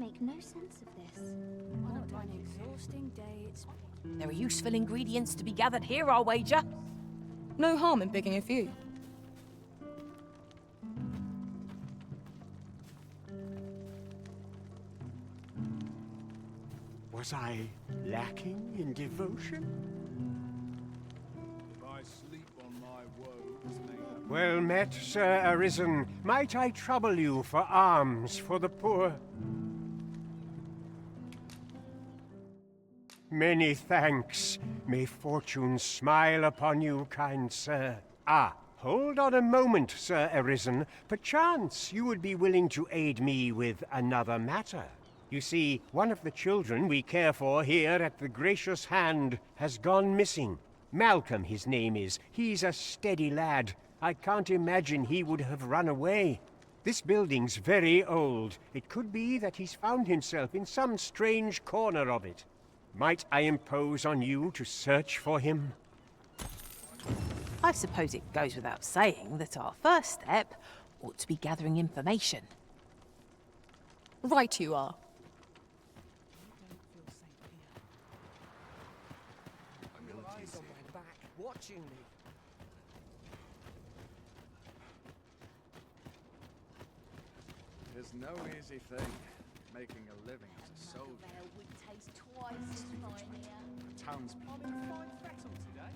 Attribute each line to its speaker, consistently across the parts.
Speaker 1: make no sense of this.
Speaker 2: What an exhausting day it's been.
Speaker 3: There are useful ingredients to be gathered here, I'll wager.
Speaker 4: No harm in picking a few.
Speaker 5: Was I lacking in devotion?
Speaker 6: If I sleep on my woes, may
Speaker 5: Well met, Sir Arisen. Might I trouble you for alms for the poor? Many thanks. May fortune smile upon you, kind sir. Ah, hold on a moment, Sir Arisen. Perchance you would be willing to aid me with another matter. You see, one of the children we care for here at the Gracious Hand has gone missing. Malcolm, his name is. He's a steady lad. I can't imagine he would have run away. This building's very old. It could be that he's found himself in some strange corner of it. Might I impose on you to search for him?
Speaker 3: I suppose it goes without saying that our first step ought to be gathering information.
Speaker 4: Right you are.
Speaker 7: Eyes on my back, watching me.
Speaker 6: There's no easy thing, making a living as a soldier.
Speaker 2: Vale would taste twice as fine here.
Speaker 6: Townspeople.
Speaker 7: I'm in a fine fettle today.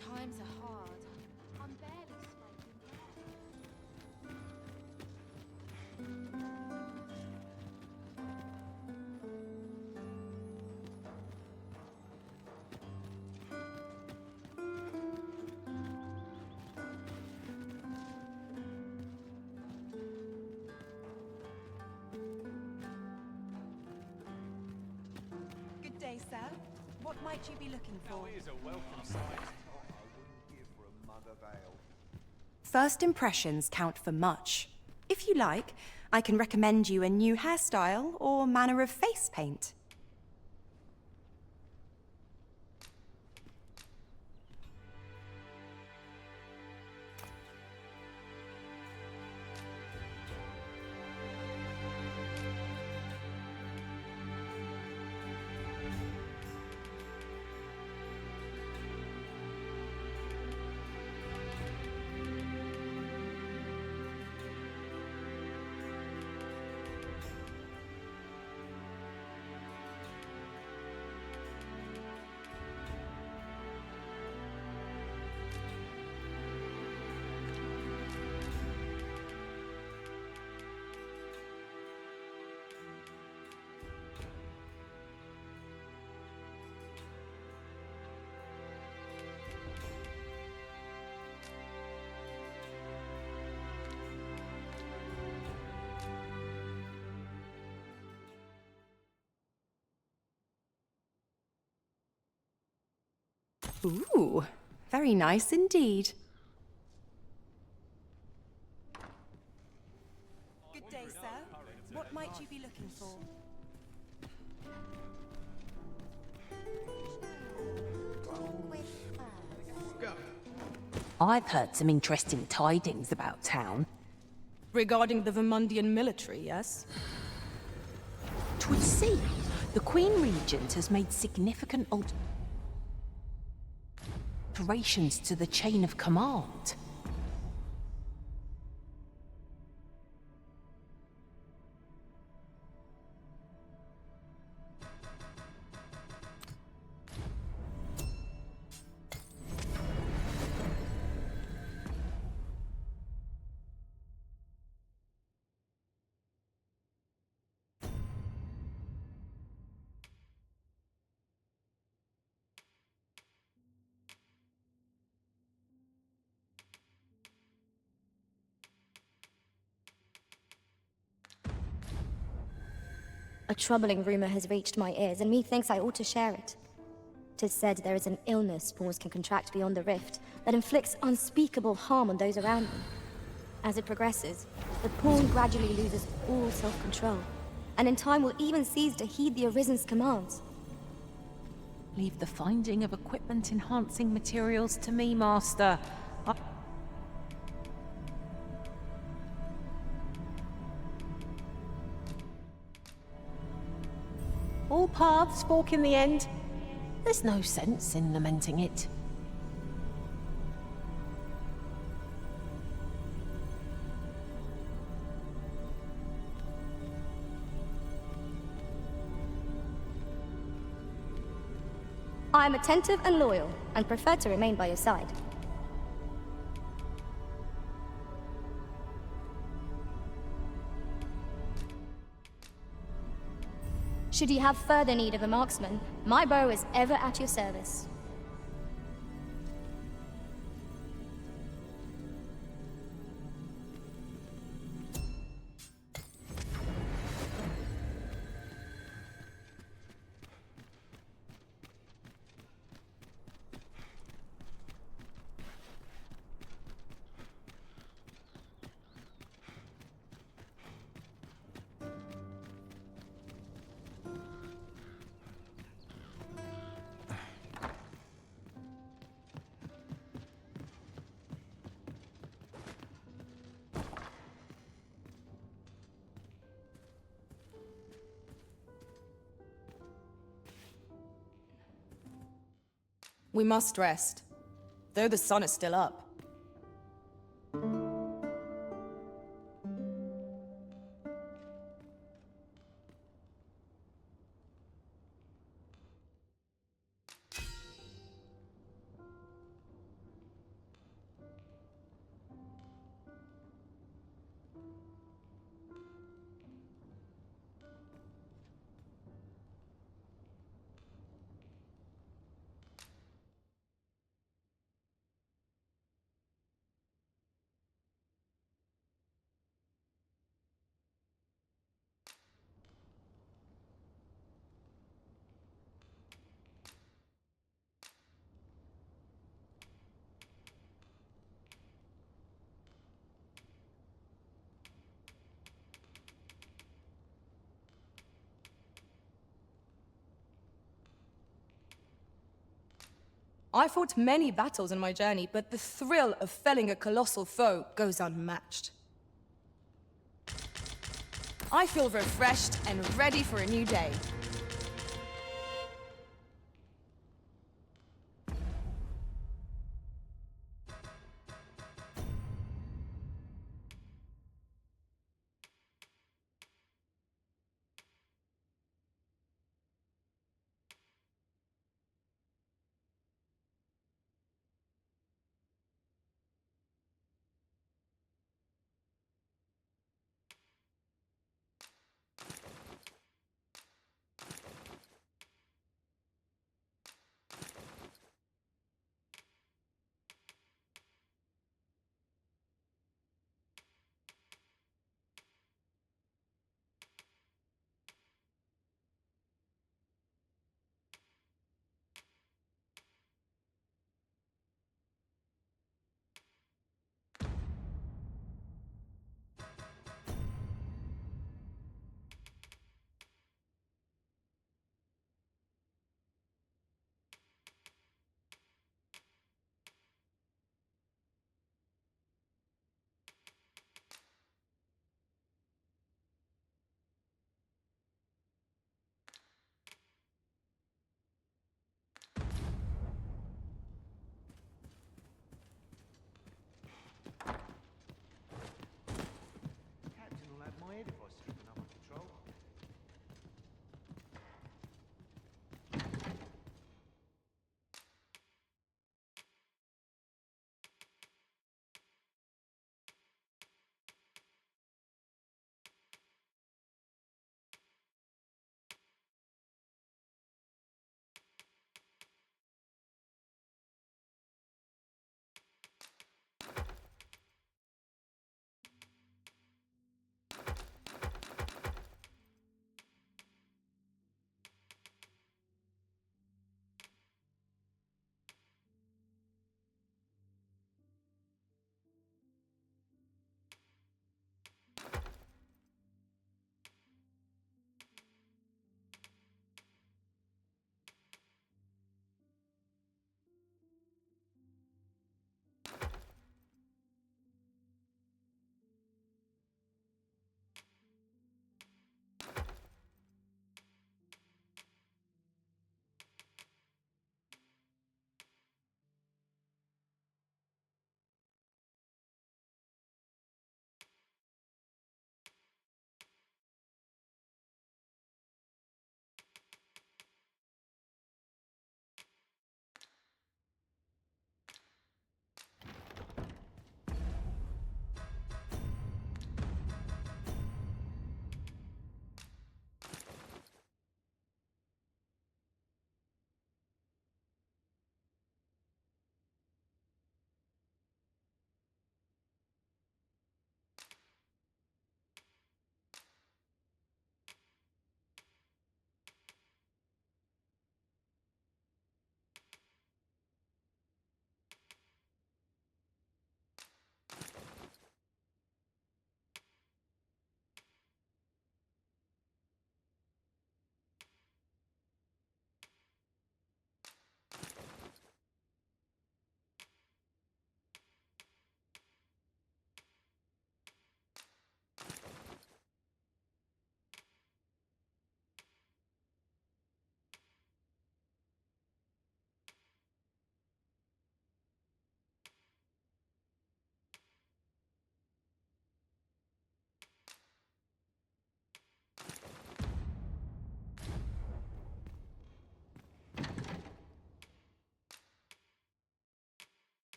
Speaker 2: Times are hard. I'm barely scraping.
Speaker 8: Good day, sir. What might you be looking for?
Speaker 7: Is a welcome sight. I wouldn't give for a mother veil.
Speaker 8: First impressions count for much. If you like, I can recommend you a new hairstyle or manner of face paint. Ooh, very nice indeed. Good day, sir. What might you be looking for?
Speaker 3: I've heard some interesting tidings about town.
Speaker 4: Regarding the Vermundian military, yes?
Speaker 3: 'Twould seem the Queen Regent has made significant alterations to the chain of command.
Speaker 1: A troubling rumor has reached my ears, and methinks I ought to share it. 'Tis said there is an illness pawns can contract beyond the rift that inflicts unspeakable harm on those around them. As it progresses, the pawn gradually loses all self-control, and in time will even cease to heed the Arisen's commands.
Speaker 3: Leave the finding of equipment-enhancing materials to me, Master. paths fork in the end. There's no sense in lamenting it.
Speaker 1: I am attentive and loyal, and prefer to remain by your side. Should you have further need of a marksman, my bow is ever at your service.
Speaker 4: We must rest, though the sun is still up. I fought many battles in my journey, but the thrill of felling a colossal foe goes unmatched. I feel refreshed and ready for a new day.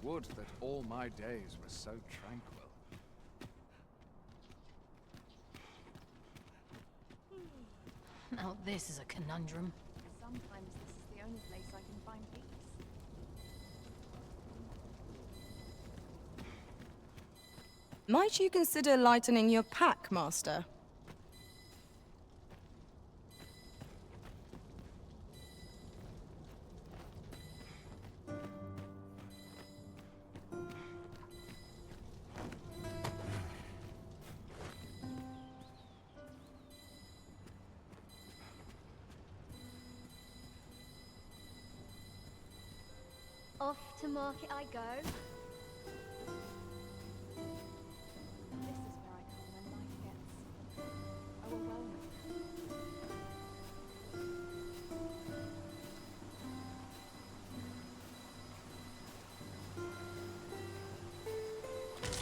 Speaker 6: would that all my days were so tranquil.
Speaker 9: Now this is a conundrum.
Speaker 2: Sometimes this is the only place I can find peace.
Speaker 4: Might you consider lightening your pack, Master?
Speaker 1: Off to market I go.
Speaker 2: This is where I come when life gets overwhelming.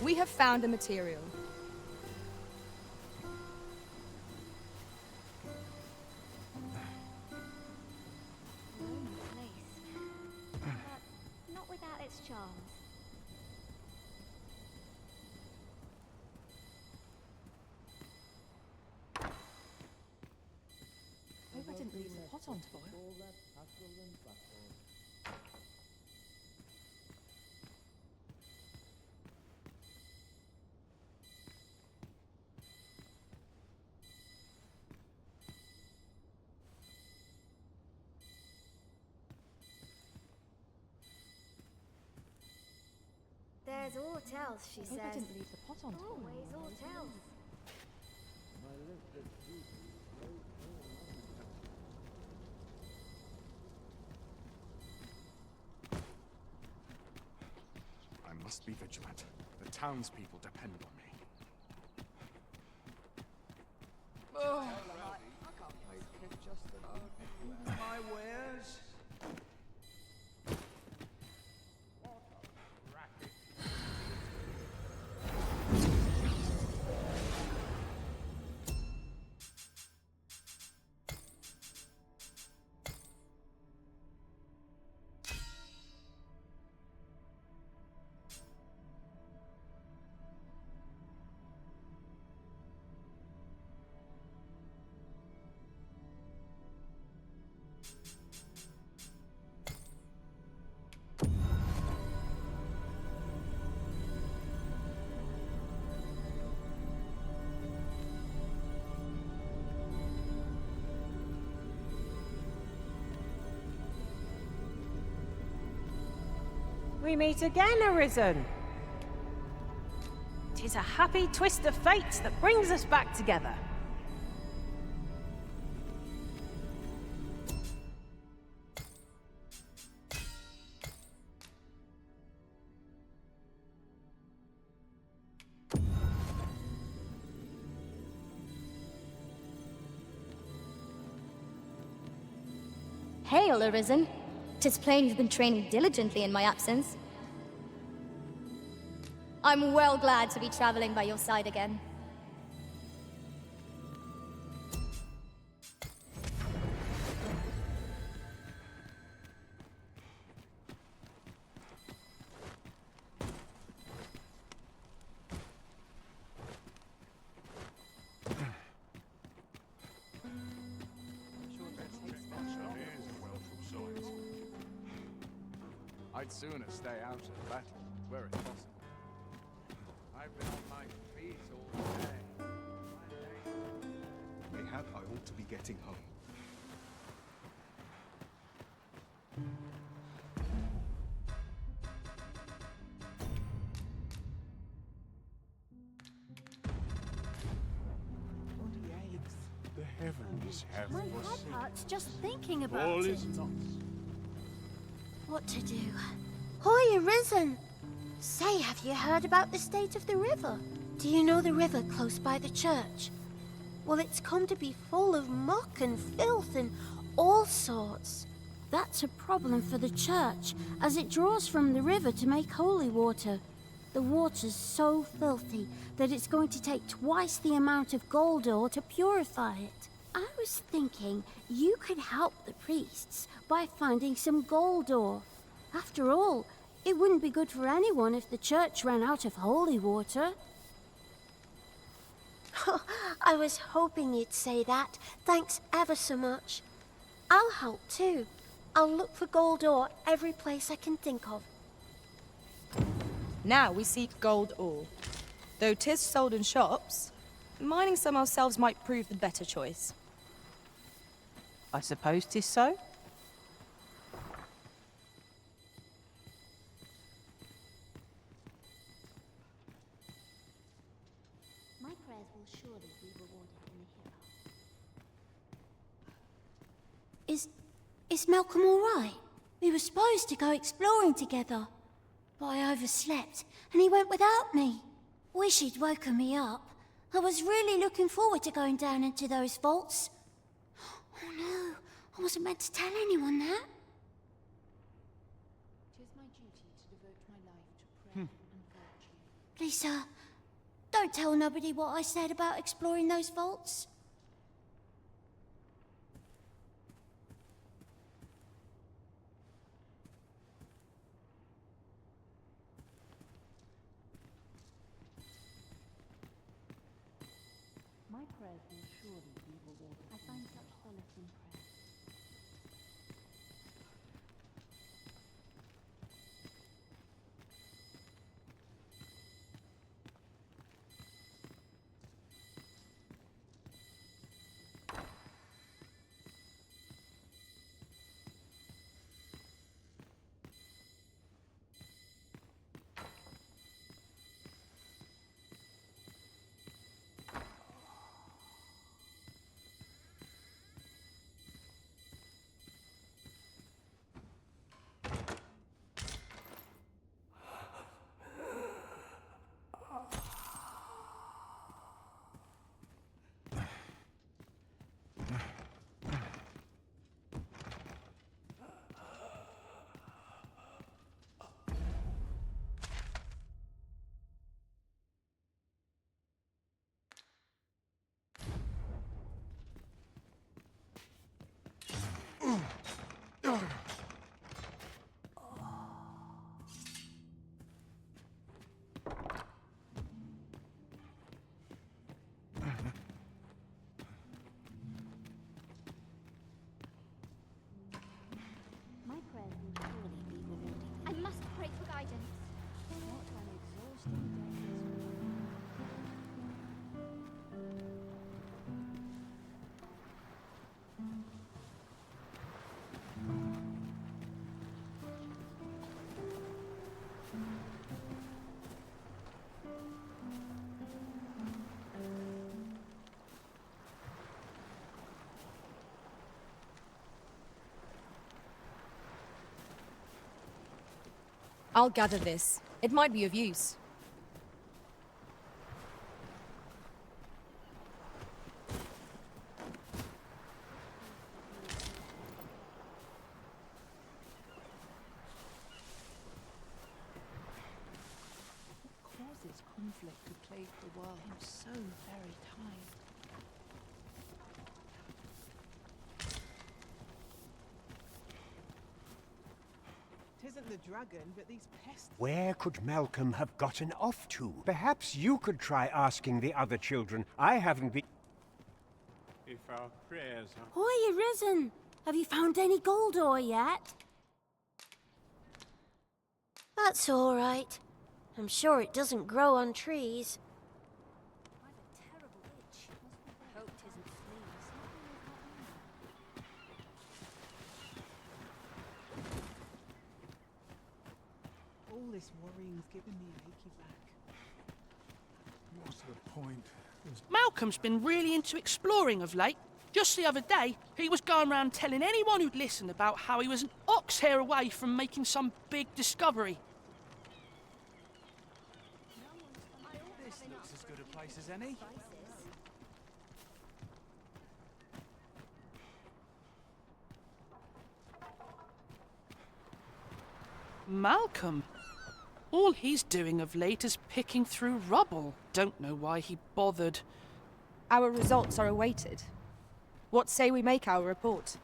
Speaker 4: We have found a material.
Speaker 1: Lonely place. But not without its charms.
Speaker 9: Hope I didn't leave the pot on to boil.
Speaker 1: There's all tells, she
Speaker 9: Hope
Speaker 1: says.
Speaker 9: I didn't leave the pot on to boil.
Speaker 1: Always all tells.
Speaker 6: I must be vigilant. The townspeople depend on me.
Speaker 7: My wares?
Speaker 3: We meet again, Arisen. 'Tis a happy twist of fate that brings us back together.
Speaker 1: Hail, Arisen. 'Tis plain you've been training diligently in my absence. I'm well glad to be traveling by your side again.
Speaker 6: I'd sooner stay out of battle, were it possible. I've been on my feet all day.
Speaker 7: Mayhap I ought to be getting home.
Speaker 5: The heavens have
Speaker 2: My head
Speaker 5: forsaken.
Speaker 2: hurts just thinking about
Speaker 5: All
Speaker 2: it.
Speaker 5: is not.
Speaker 10: What to do? Hoy, Arisen! Say, have you heard about the state of the river? Do you know the river close by the church? Well, it's come to be full of muck and filth and all sorts. That's a problem for the church, as it draws from the river to make holy water. The water's so filthy that it's going to take twice the amount of gold ore to purify it. I was thinking you could help the priests by finding some gold ore. After all, It wouldn't be good for anyone if the church ran out of holy water. I was hoping you'd say that. Thanks ever so much. I'll help too. I'll look for gold ore every place I can think of.
Speaker 4: Now we seek gold ore. Though 'tis sold in shops, mining some ourselves might prove the better choice.
Speaker 3: I suppose 'tis so.
Speaker 10: My prayers will surely be rewarded in the hereafter. Is Malcolm all right? We were supposed to go exploring together, but I overslept and he went without me. Wish he'd woken me up. I was really looking forward to going down into those vaults. Oh no, I wasn't meant to tell anyone that.
Speaker 9: Tis my duty to devote my life to prayer and virtue.
Speaker 10: Please, sir, don't tell nobody what I said about exploring those vaults.
Speaker 9: My prayers will surely be rewarded. I find such solace in prayer.
Speaker 10: My prayers will surely be rewarded. I must pray for guidance.
Speaker 9: What an exhausting day this will be.
Speaker 4: I'll gather this. It might be of use.
Speaker 9: What causes conflict to plague the world? I'm so very tired.
Speaker 11: Tisn't the dragon, but these pests.
Speaker 5: Where could Malcolm have gotten off to? Perhaps you could try asking the other children. I haven't been...
Speaker 6: If our prayers are...
Speaker 10: Hoy, Arisen! Have you found any gold ore yet? That's all right. I'm sure it doesn't grow on trees. I've a terrible itch. I hope 'tisn't fleas.
Speaker 11: All this worrying's giving me an achy back.
Speaker 6: What's the point?
Speaker 12: Malcolm's been really into exploring of late. Just the other day, he was going around telling anyone who'd listen about how he was an ox hair away from making some big discovery.
Speaker 7: This looks as good a place as any.
Speaker 12: Malcolm? All he's doing of late is picking through rubble. Don't know why he bothered.
Speaker 4: Our results are awaited. What say we make our report?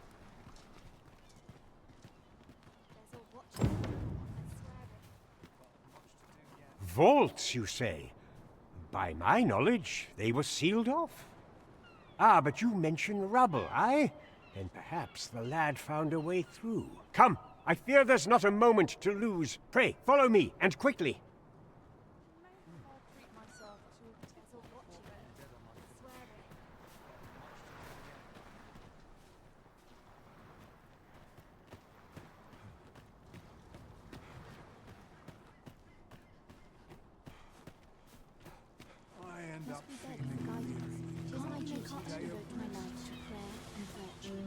Speaker 10: There's a watchman. I swear it.
Speaker 5: Vaults, you say? By my knowledge, they were sealed off. Ah, but you mention rubble, aye? Then perhaps the lad found a way through. Come, I fear there's not a moment to lose. Pray, follow me, and quickly.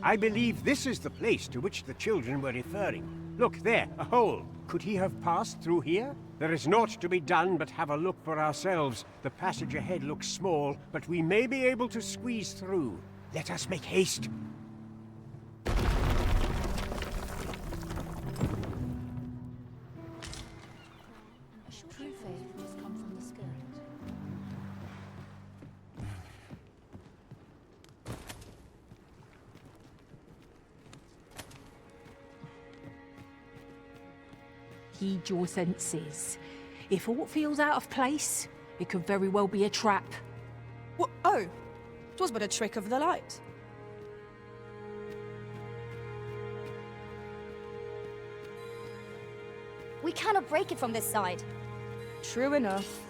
Speaker 5: I believe this is the place to which the children were referring. Look there, a hole. Could he have passed through here? There is naught to be done but have a look for ourselves. The passage ahead looks small, but we may be able to squeeze through. Let us make haste.
Speaker 9: True faith must come from the Spirit.
Speaker 3: Heed your senses. If aught feels out of place, it could very well be a trap.
Speaker 4: Oh, 'twas but a trick of the light.
Speaker 1: We cannot break it from this side.
Speaker 4: True enough.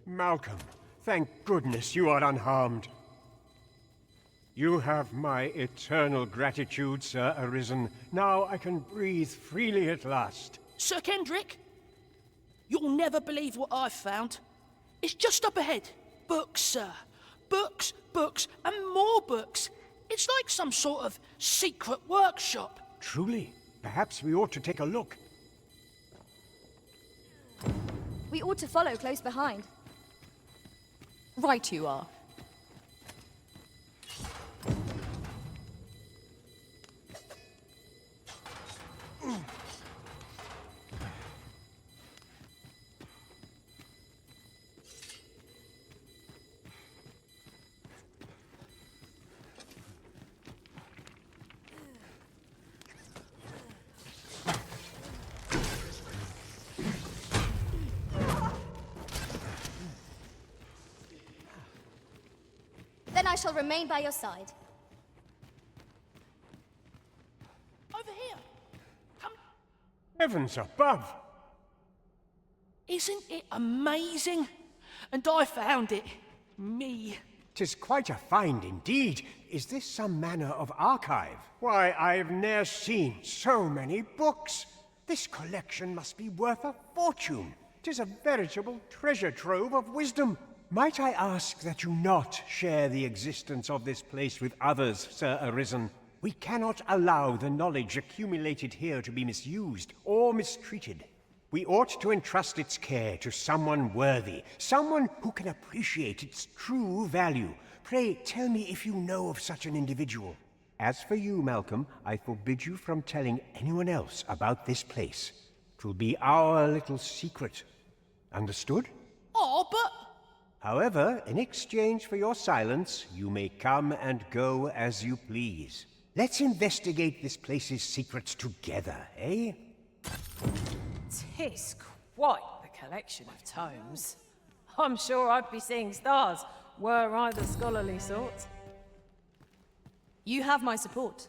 Speaker 5: Malcolm, thank goodness you are unharmed. You have my eternal gratitude, Sir Arisen. Now I can breathe freely at last.
Speaker 12: Sir Kendrick, you'll never believe what I've found. It's just up ahead. Books, sir. Books, books, and more books. It's like some sort of secret workshop.
Speaker 5: Truly? Perhaps we ought to take a look.
Speaker 1: We ought to follow close behind.
Speaker 4: Right you are.
Speaker 1: Then I shall remain by your side.
Speaker 12: Over here. Come.
Speaker 5: Heavens above!
Speaker 12: Isn't it amazing? And I found it. Me.
Speaker 5: 'Tis quite a find indeed. Is this some manner of archive? Why, I've ne'er seen so many books. This collection must be worth a fortune. 'Tis a veritable treasure trove of wisdom. Might I ask that you not share the existence of this place with others, Sir Arisen? We cannot allow the knowledge accumulated here to be misused or mistreated. We ought to entrust its care to someone worthy, someone who can appreciate its true value. Pray tell me if you know of such an individual. As for you, Malcolm, I forbid you from telling anyone else about this place. 'Twill be our little secret. Understood?
Speaker 12: Oh, but...
Speaker 5: However, in exchange for your silence, you may come and go as you please. Let's investigate this place's secrets together, eh?
Speaker 3: 'Tis quite the collection of tomes. I'm sure I'd be seeing stars, were I the scholarly sort.
Speaker 4: You have my support.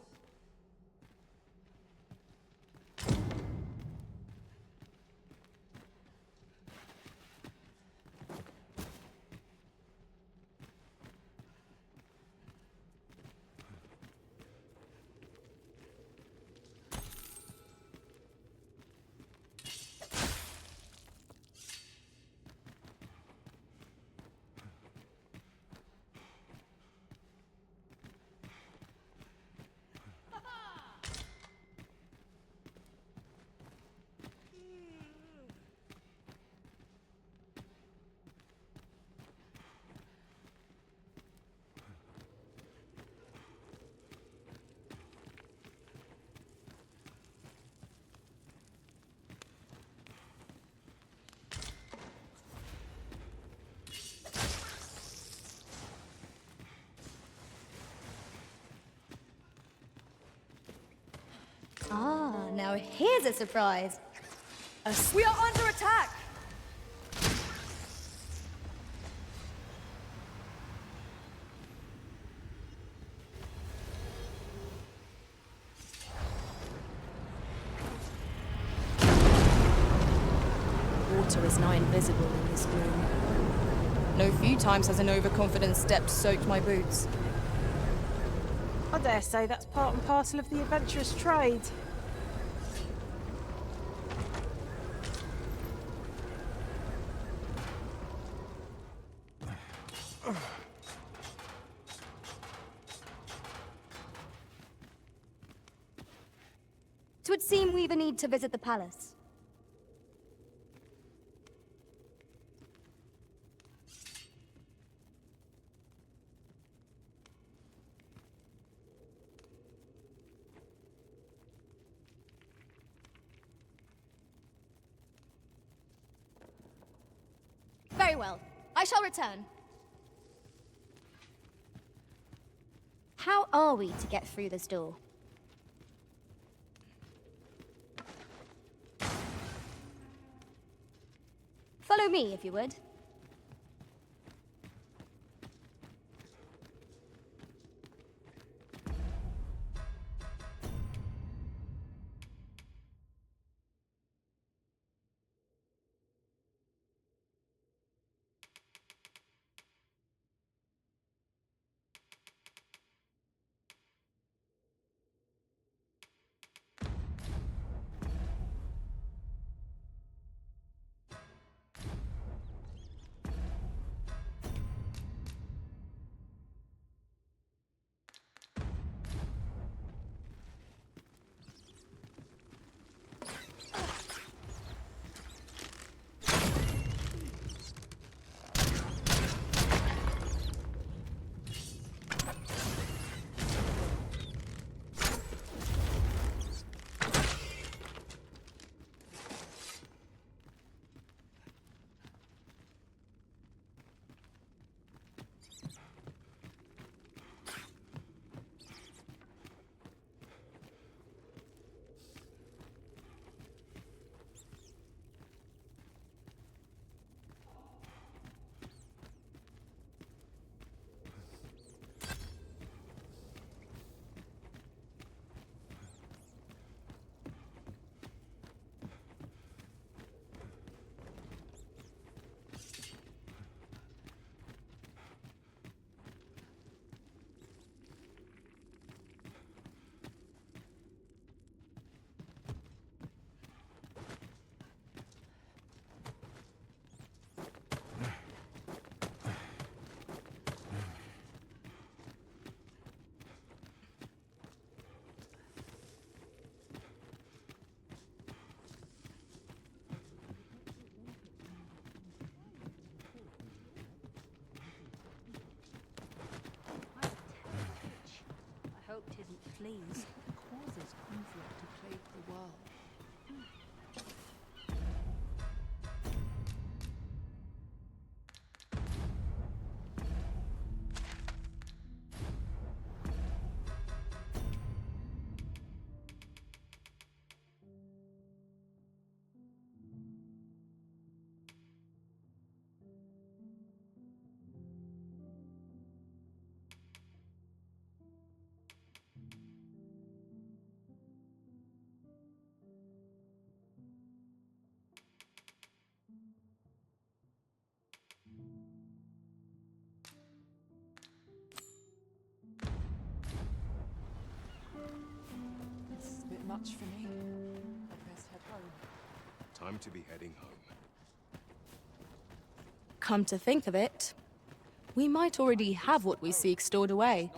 Speaker 1: now here's a surprise. We are under attack!
Speaker 4: Water is now invisible in this room. No few times has an overconfident step soaked my boots.
Speaker 3: I dare say that's part and parcel of the adventurous trade.
Speaker 1: Twould seem we've a need to visit the palace. Very well. I shall return. How are we to get through this door? Follow me, if you would.
Speaker 9: Hope 'tisn't fleas. Causes conflict to plague the world.
Speaker 11: This is a bit much for me. I'd best head home.
Speaker 13: Time to be heading home.
Speaker 4: Come to think of it, we might already have what we seek stored away.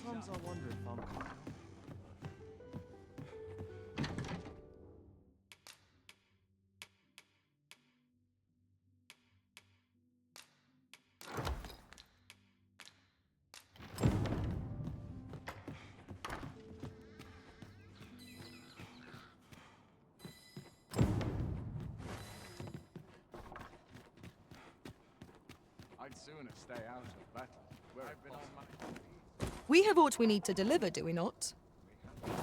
Speaker 7: Sometimes I wonder if I'm...
Speaker 6: I'd sooner stay out of battle. Where I've been on my
Speaker 4: We have aught we need to deliver, do we not?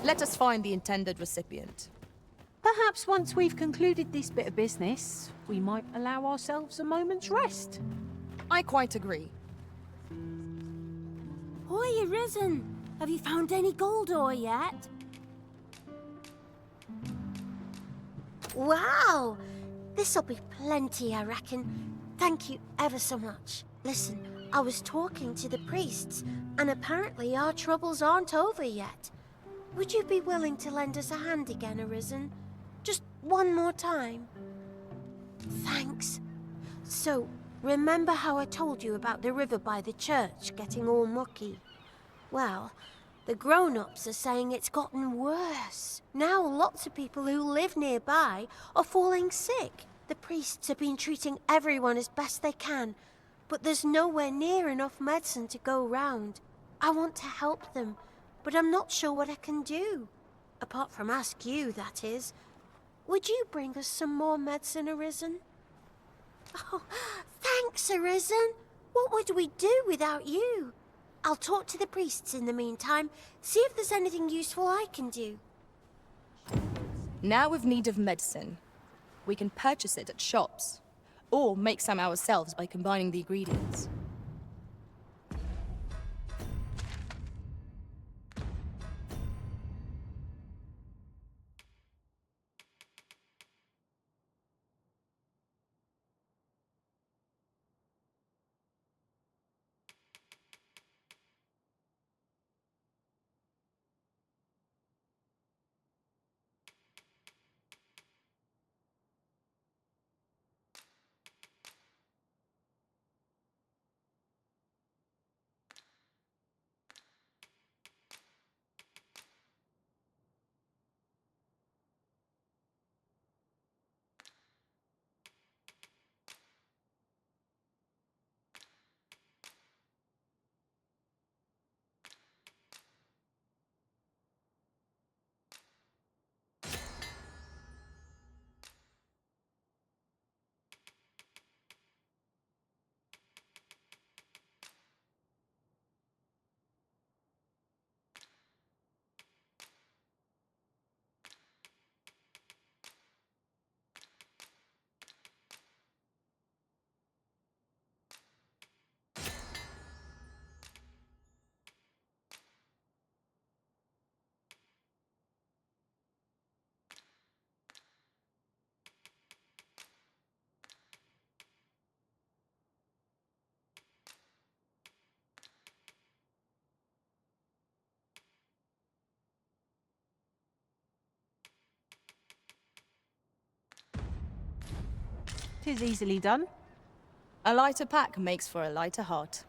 Speaker 4: Let us find the intended recipient.
Speaker 3: Perhaps once we've concluded this bit of business, we might allow ourselves a moment's rest.
Speaker 4: I quite agree.
Speaker 10: Hoy, Arisen! Have you found any gold ore yet? Wow! This'll be plenty, I reckon. Thank you ever so much. Listen, I was talking to the priests, and apparently our troubles aren't over yet. Would you be willing to lend us a hand again, Arisen? Just one more time? Thanks. So, remember how I told you about the river by the church getting all mucky? Well, the grown-ups are saying it's gotten worse. Now lots of people who live nearby are falling sick. The priests have been treating everyone as best they can, but there's nowhere near enough medicine to go round. I want to help them, but I'm not sure what I can do. Apart from ask you, that is. Would you bring us some more medicine, Arisen? Oh, thanks, Arisen. What would we do without you? I'll talk to the priests in the meantime, see if there's anything useful I can do.
Speaker 4: Now we've need of medicine. We can purchase it at shops, or make some ourselves by combining the ingredients.
Speaker 3: Tis easily done.
Speaker 4: A lighter pack makes for a lighter heart.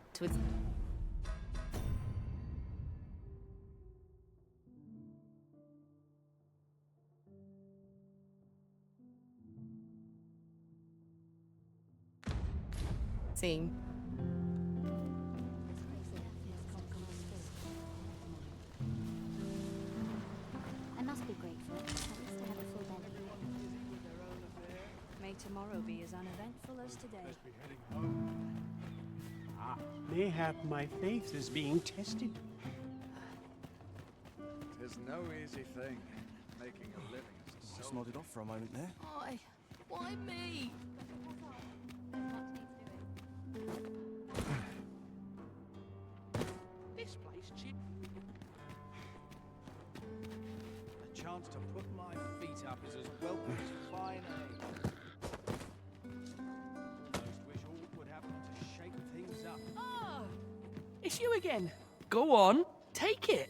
Speaker 4: Scene.
Speaker 1: I must be grateful. At least I have a full belly.
Speaker 9: May tomorrow be as uneventful as today.
Speaker 5: Ah, mayhap my faith is being tested.
Speaker 6: Tis no easy thing, making a living as a
Speaker 7: Just nodded off for a moment there.
Speaker 9: Why me?
Speaker 12: This place, Chip.
Speaker 7: A chance to put my feet up is as welcome as fine ale. Just wish all would happen to shake things up.
Speaker 12: Ah! It's you again. Go on, take it.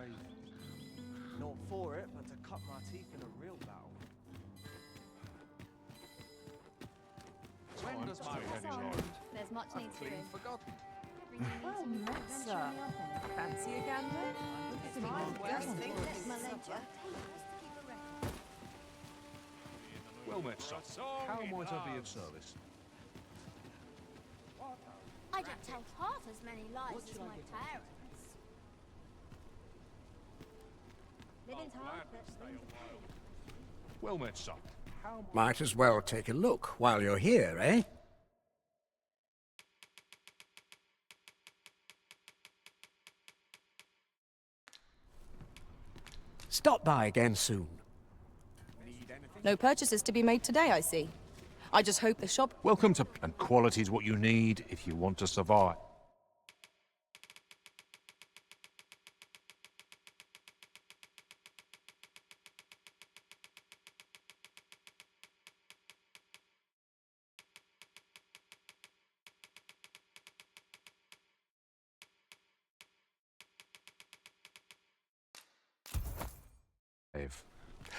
Speaker 7: brave. Not for it, but to cut my teeth in a real battle. When does my wedding end?
Speaker 1: There's much
Speaker 7: I've
Speaker 1: needs
Speaker 7: clean
Speaker 1: doing.
Speaker 7: forgotten.
Speaker 11: Well met, sir. Fancy a gander?
Speaker 13: Well met, sir. How might I be of service?
Speaker 10: I don't tell half as many lies as my parents.
Speaker 1: Living's hard, but
Speaker 13: Well met, sir. How
Speaker 14: Might as well take a look while you're here, eh? Stop by again soon.
Speaker 4: No purchases to be made today, I see. I just hope the shop...
Speaker 13: Welcome to... And quality's what you need if you want to survive.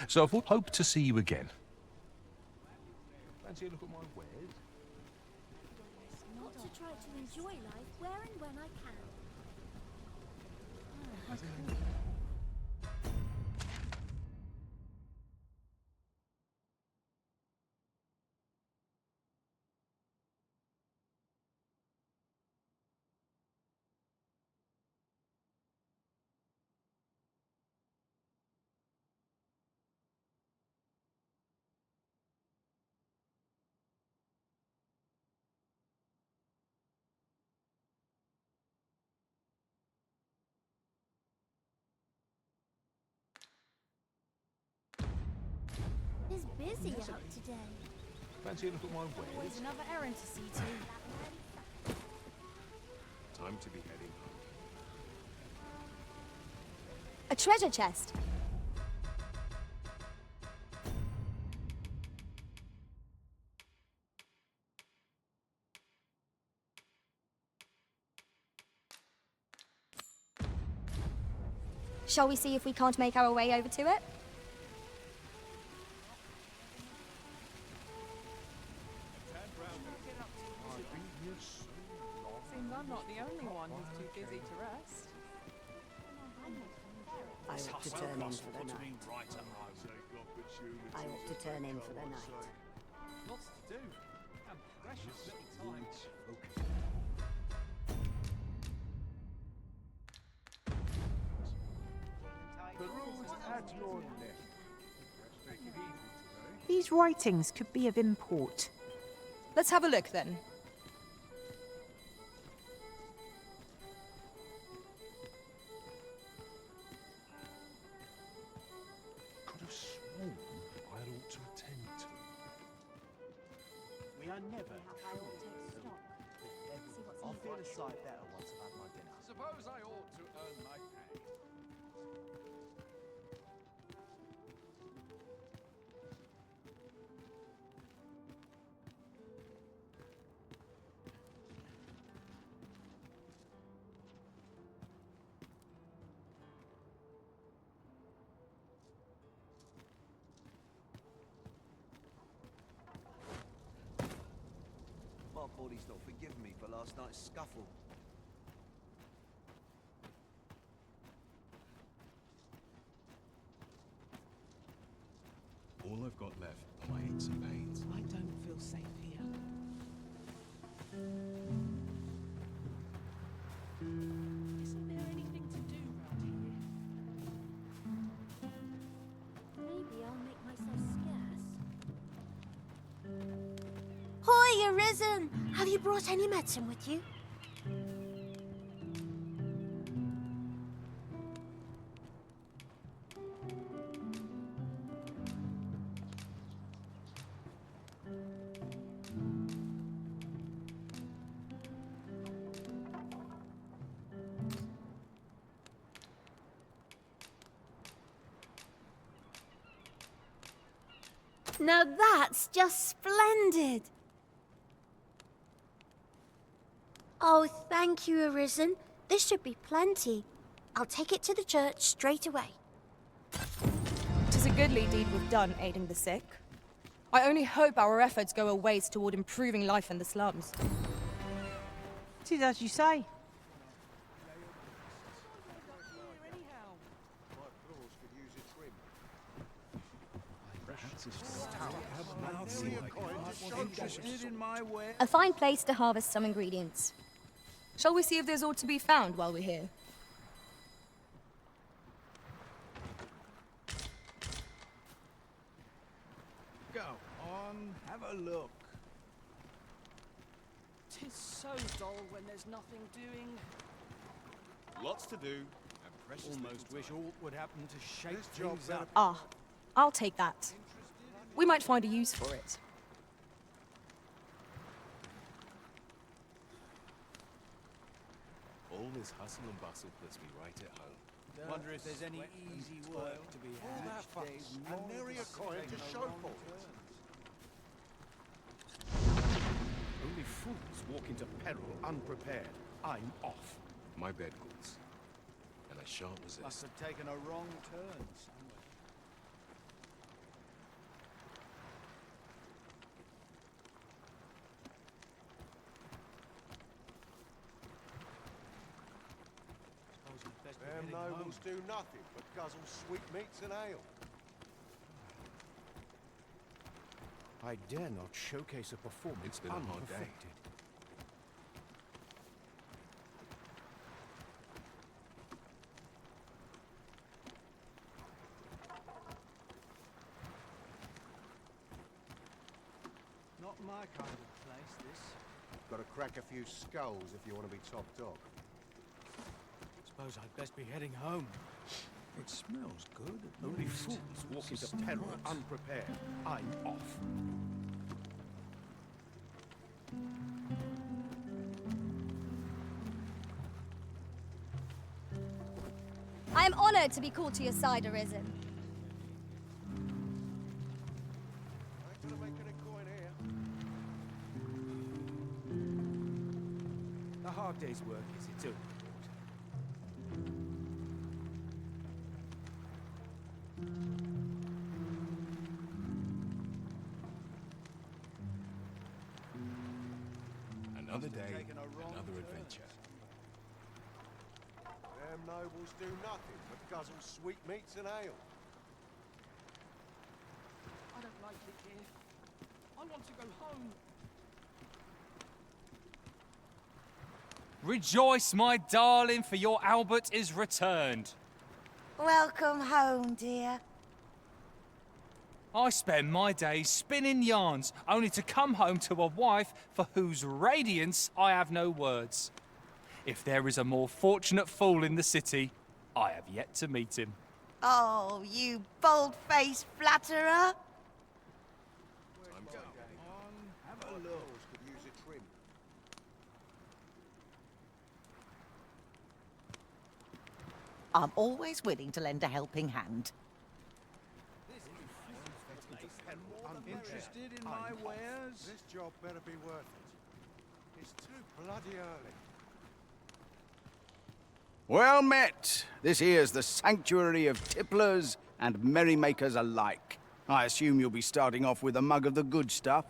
Speaker 13: So I hope to see you again. Fancy a look at my wares?
Speaker 10: Got to try to enjoy life where and when I can. It's busy out today.
Speaker 13: Fancy a look at my wares?
Speaker 10: Always another errand to see to.
Speaker 13: Time to be heading home.
Speaker 1: a treasure chest. Shall we see if we can't make our way over to it?
Speaker 11: Seems I'm not the only one who's too busy to rest.
Speaker 15: I ought to turn in for the night. I ought to turn in for the night.
Speaker 7: Lots to do. And precious little time.
Speaker 6: At your neck.
Speaker 3: These writings could be of import.
Speaker 4: Let's have a look then.
Speaker 13: Could have sworn I ought to attend to.
Speaker 7: We are never I'll feel a sight better once I've had my dinner.
Speaker 6: Suppose I ought to earn my pay.
Speaker 7: My body's not forgiving me for last night's scuffle.
Speaker 13: All I've got left are my aches and pains.
Speaker 12: I don't feel safe here. Isn't there anything to do round here?
Speaker 10: Maybe I'll make myself scarce. Hoy, Arisen! Have you brought any medicine with you? Now that's just splendid! Oh, thank you, Arisen. This should be plenty. I'll take it to the church straight away.
Speaker 4: 'Tis a goodly deed we've done, aiding the sick. I only hope our efforts go a ways toward improving life in the slums.
Speaker 3: 'Tis as you say.
Speaker 7: Interested in my way?
Speaker 1: A fine place to harvest some ingredients.
Speaker 4: Shall we see if there's aught to be found while we're here?
Speaker 7: Go on, have a look.
Speaker 12: Tis so dull when there's nothing doing.
Speaker 13: Lots to do, and precious
Speaker 7: Almost wish aught would happen to shake
Speaker 13: This job
Speaker 7: things up.
Speaker 4: Ah, I'll take that. We might find a use for it.
Speaker 13: All this hustle and bustle puts me right at home.
Speaker 7: Wonder if there's any easy work to be
Speaker 13: All that
Speaker 7: had.
Speaker 13: fuss, and nary a coin to show for it. Only fools walk into peril unprepared. I'm off. My bed goods. And I shan't resist.
Speaker 7: Must have taken a wrong turn somewhere.
Speaker 13: Them nobles do nothing but guzzle sweetmeats and ale. I dare not showcase a performance it's been a hard day.
Speaker 7: Not my kind of place, this.
Speaker 13: Got to crack a few skulls if you want to be top dog.
Speaker 7: Suppose I'd best be heading home.
Speaker 13: It smells good. Only fools walk into peril unprepared. I'm off.
Speaker 1: I am honored to be called to your side, Arisen.
Speaker 7: A hard day's work is its own.
Speaker 13: Another day, another adventure. Them nobles do nothing but guzzle sweetmeats and ale.
Speaker 12: I don't like it here. I want to go home.
Speaker 16: Rejoice, my darling, for your Albert is returned.
Speaker 15: Welcome home, dear.
Speaker 16: I spend my days spinning yarns, only to come home to a wife for whose radiance I have no words. If there is a more fortunate fool in the city, I have yet to meet him.
Speaker 15: Oh, you bold-faced flatterer.
Speaker 13: I'm going on. Have a look. Could use a trim.
Speaker 15: I'm always willing to lend a helping hand.
Speaker 7: Interested in my wares?
Speaker 13: This job better be worth it. It's too bloody early.
Speaker 17: Well met. This here's the sanctuary of tipplers and merrymakers alike. I assume you'll be starting off with a mug of the good stuff.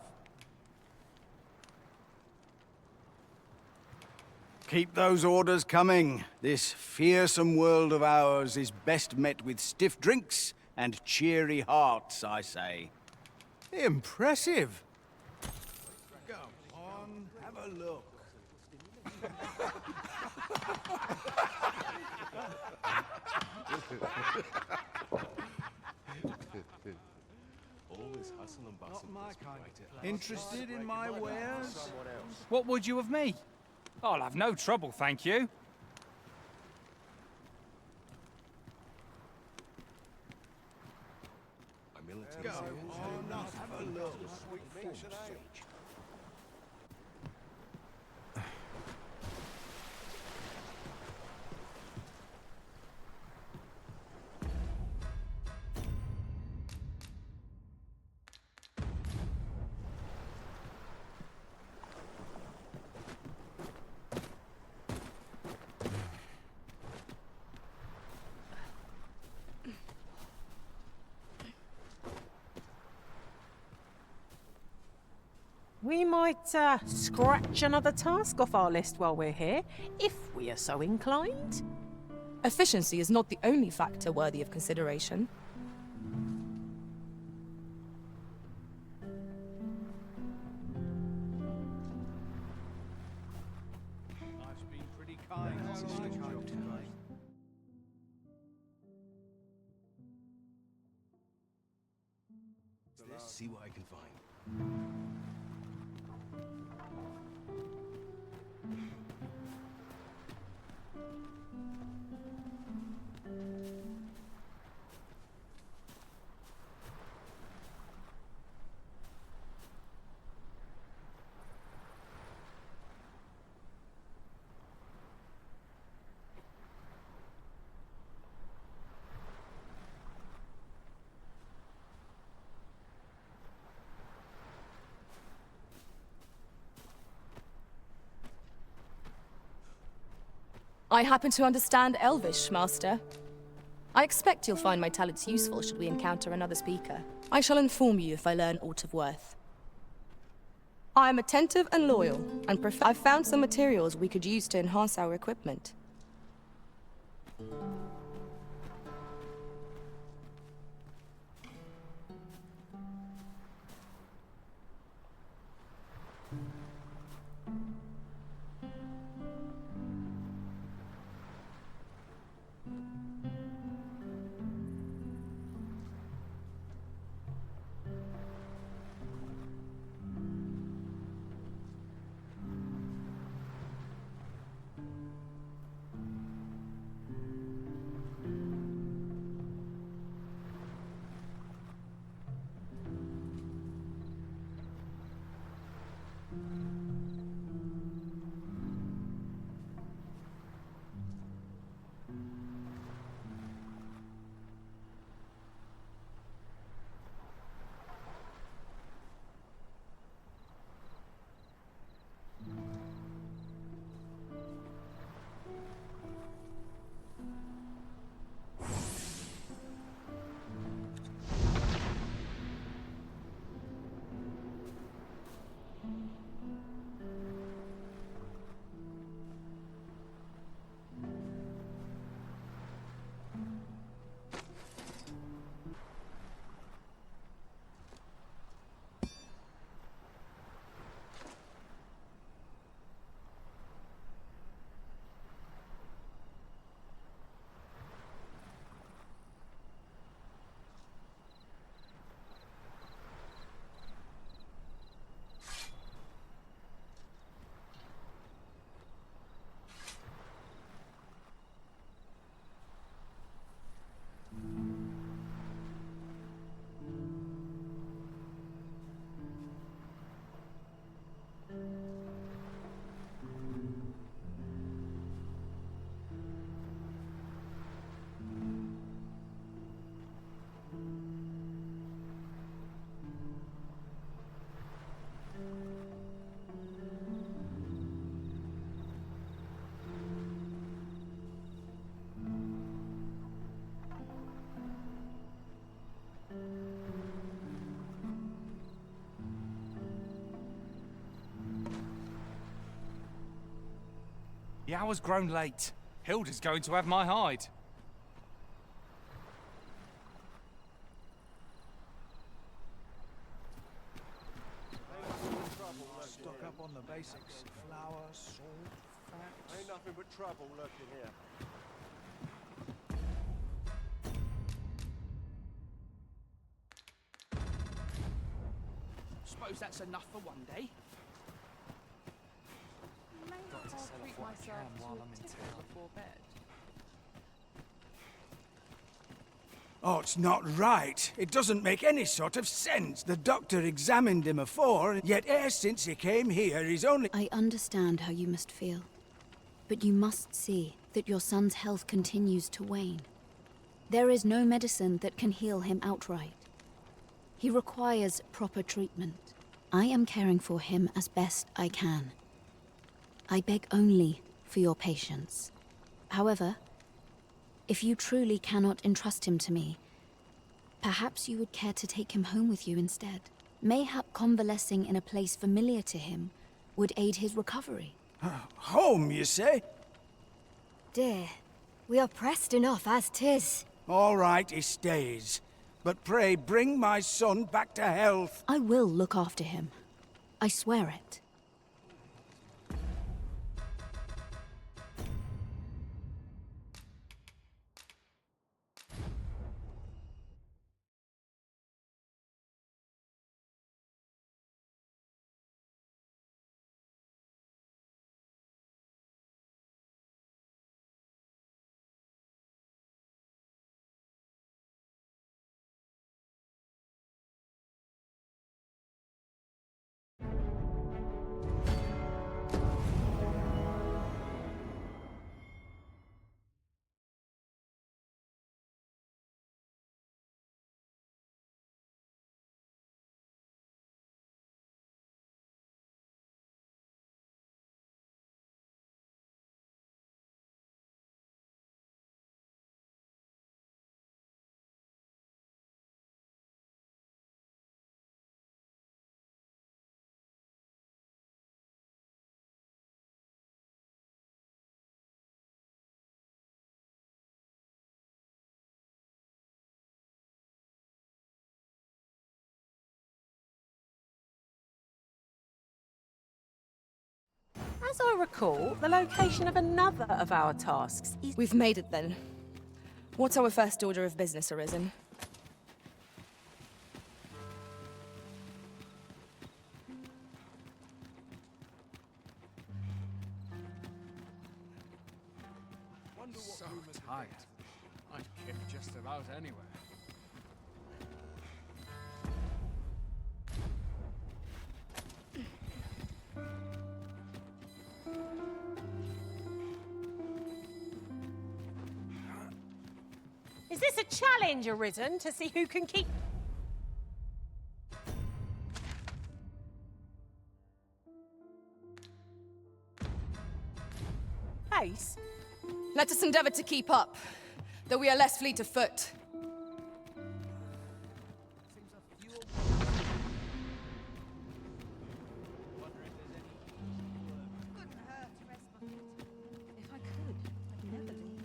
Speaker 17: Keep those orders coming. This fearsome world of ours is best met with stiff drinks and cheery hearts, I say. Impressive.
Speaker 7: Go on, have a look.
Speaker 13: All this hustle and bustle.
Speaker 7: Not my kind of place. Interested in my wares?
Speaker 16: What would you of me? I'll have no trouble, thank you.
Speaker 13: I'm militant.
Speaker 7: Go on, have a look.
Speaker 13: Sweetmeats and ale.
Speaker 3: We might scratch another task off our list while we're here, if we are so inclined.
Speaker 4: Efficiency is not the only factor worthy of consideration.
Speaker 7: Life's been pretty kind.
Speaker 13: Let's see what I can find.
Speaker 4: I happen to understand Elvish, Master. I expect you'll find my talents useful should we encounter another speaker. I shall inform you if I learn aught of worth. I am attentive and loyal, and I've found some materials we could use to enhance our equipment.
Speaker 16: The hour's grown late. Hilda's going to have my hide.
Speaker 7: Stock up on the basics. Flour, salt, fat.
Speaker 6: Ain't nothing but trouble lurking here.
Speaker 12: Suppose that's enough for one day.
Speaker 11: Got to sell off what I can while I'm in town.
Speaker 2: Before bed.
Speaker 17: Oh, it's not right. It doesn't make any sort of sense. The doctor examined him afore, yet e'er since he came here, he's only—
Speaker 18: I understand how you must feel. But you must see that your son's health continues to wane. There is no medicine that can heal him outright. He requires proper treatment. I am caring for him as best I can. I beg only for your patience. However, if you truly cannot entrust him to me, perhaps you would care to take him home with you instead. Mayhap convalescing in a place familiar to him would aid his recovery.
Speaker 17: Home, you say?
Speaker 1: Dear, we are pressed enough as 'tis.
Speaker 17: All right, he stays. But pray, bring my son back to health.
Speaker 18: I will look after him. I swear it.
Speaker 3: As I recall, the location of another of our tasks is...
Speaker 4: We've made it then. What's our first order of business, Arisen?
Speaker 6: So tired. I'd kick just about anywhere.
Speaker 3: Is this a challenge, Arisen, to see who can keep... pace?
Speaker 4: Let us endeavor to keep up, though we are less fleet of foot.
Speaker 9: If I could, I'd never leave.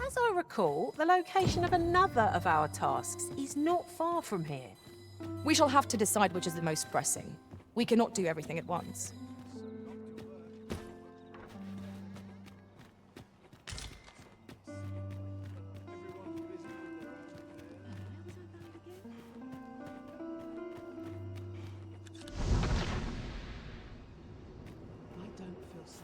Speaker 3: As I recall, the location of another of our tasks is not far from here.
Speaker 4: We shall have to decide which is the most pressing. We cannot do everything at once.
Speaker 11: I don't feel safe.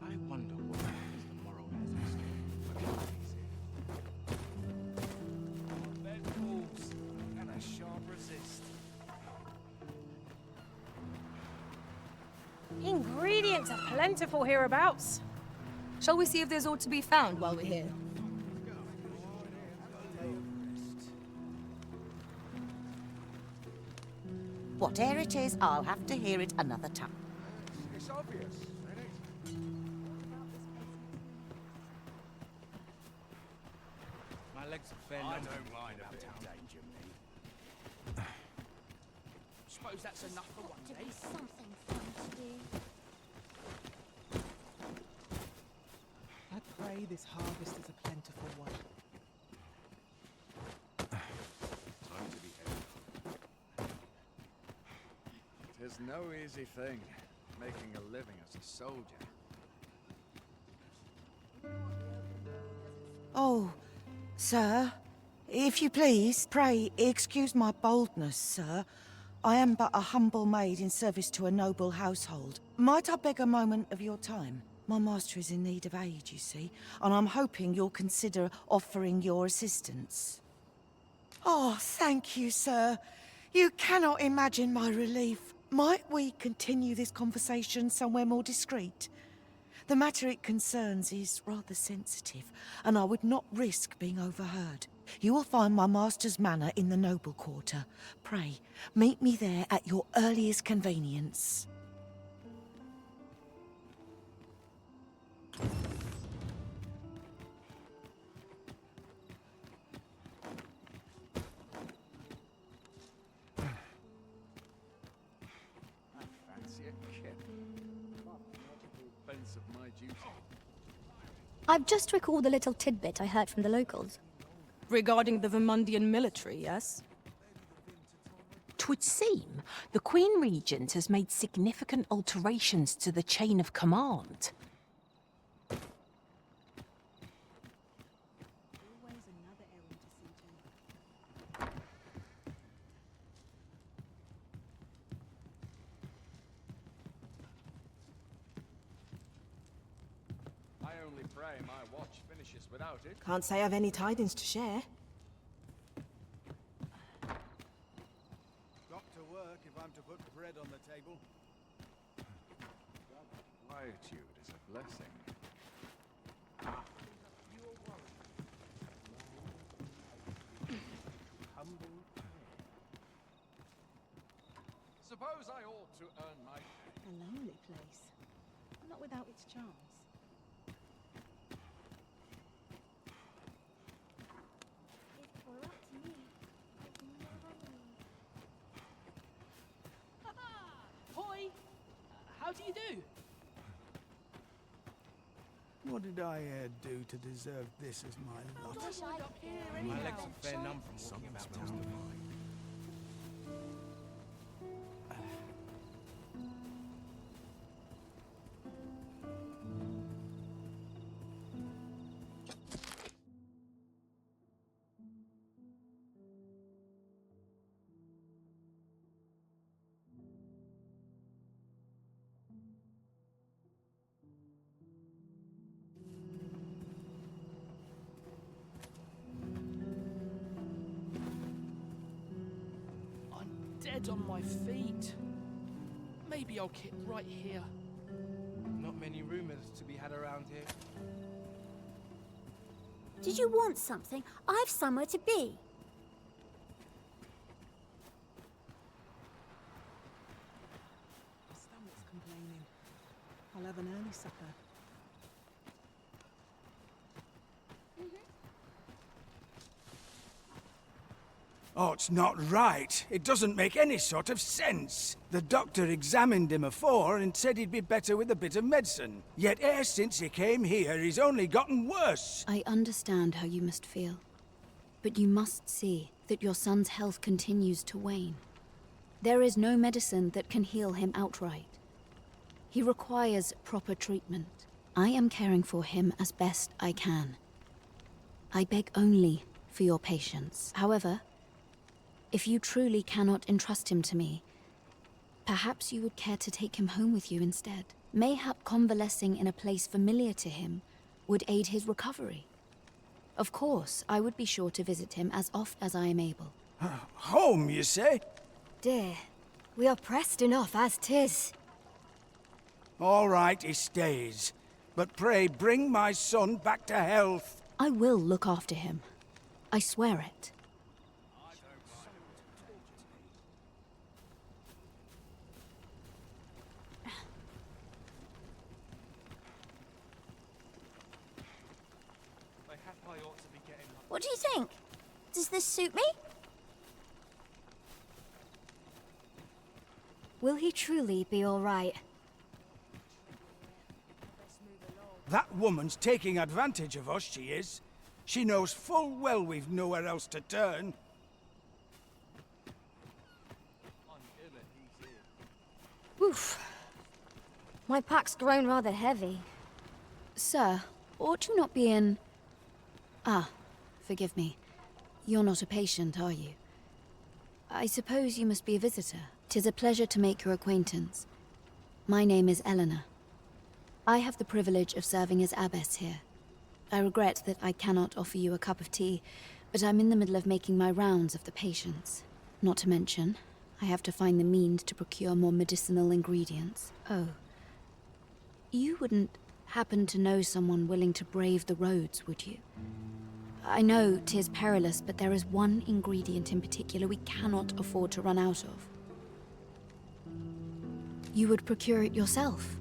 Speaker 13: I wonder what is the moral ethics of these here.
Speaker 3: Ingredients are plentiful hereabouts.
Speaker 4: Shall we see if there's aught to be found while we're here?
Speaker 15: Whatever it is, I'll have to hear it another time.
Speaker 6: It's obvious, ain't it?
Speaker 7: My legs are fair.
Speaker 13: I don't mind a bit of danger, me.
Speaker 12: Suppose that's enough for one day.
Speaker 10: Something fun to do.
Speaker 11: I pray this harvest is a plentiful one.
Speaker 13: Time to be heading.
Speaker 6: Tis no easy thing, making a living as a soldier.
Speaker 19: Oh, sir, if you please, pray excuse my boldness, sir. I am but a humble maid in service to a noble household. Might I beg a moment of your time? My master is in need of aid, you see, and I'm hoping you'll consider offering your assistance. Oh, thank you, sir. You cannot imagine my relief. Might we continue this conversation somewhere more discreet? The matter it concerns is rather sensitive, and I would not risk being overheard. You will find my master's manor in the noble quarter. Pray, meet me there at your earliest convenience.
Speaker 6: I fancy a kip. Expense of my duty.
Speaker 1: I've just recalled a little tidbit I heard from the locals.
Speaker 4: Regarding the Vermundian military, yes?
Speaker 3: 'Twould seem the Queen Regent has made significant alterations to the chain of command.
Speaker 6: I only pray my watch finishes without it.
Speaker 20: Can't say I've any tidings to share.
Speaker 17: Got to work if I'm to put bread on the table.
Speaker 6: Quietude is a blessing. Suppose I ought to earn my pay.
Speaker 20: A lonely place. Not without its charms.
Speaker 12: Hoi! How do you do?
Speaker 17: What did I do to deserve this as my lot?
Speaker 7: My legs are fair numb from walking about town.
Speaker 12: Dead on my feet. Maybe I'll kip right here.
Speaker 7: Not many rumors to be had around here.
Speaker 10: Did you want something? I've somewhere to be.
Speaker 20: My stomach's complaining. I'll have an early supper.
Speaker 17: Oh, it's not right. It doesn't make any sort of sense. The doctor examined him afore and said he'd be better with a bit of medicine. Yet e'er since he came here, he's only gotten worse.
Speaker 18: I understand how you must feel. But you must see that your son's health continues to wane. There is no medicine that can heal him outright. He requires proper treatment. I am caring for him as best I can. I beg only for your patience. However, if you truly cannot entrust him to me, perhaps you would care to take him home with you instead. Mayhap convalescing in a place familiar to him would aid his recovery. Of course, I would be sure to visit him as oft as I am able.
Speaker 17: Home, you say?
Speaker 1: Dear, we are pressed enough as 'tis.
Speaker 17: All right, he stays. But pray bring my son back to health.
Speaker 18: I will look after him. I swear it.
Speaker 10: What do you think? Does this suit me?
Speaker 1: Will he truly be all right?
Speaker 17: That woman's taking advantage of us, she is. She knows full well we've nowhere else to turn.
Speaker 1: Oof. My pack's grown rather heavy.
Speaker 18: Sir, ought you not be in... Ah, forgive me. You're not a patient, are you? I suppose you must be a visitor. 'Tis a pleasure to make your acquaintance. My name is Eleanor. I have the privilege of serving as abbess here. I regret that I cannot offer you a cup of tea, but I'm in the middle of making my rounds of the patients. Not to mention, I have to find the means to procure more medicinal ingredients. Oh. You wouldn't happen to know someone willing to brave the roads, would you? I know 'tis perilous, but there is one ingredient in particular we cannot afford to run out of. You would procure it yourself?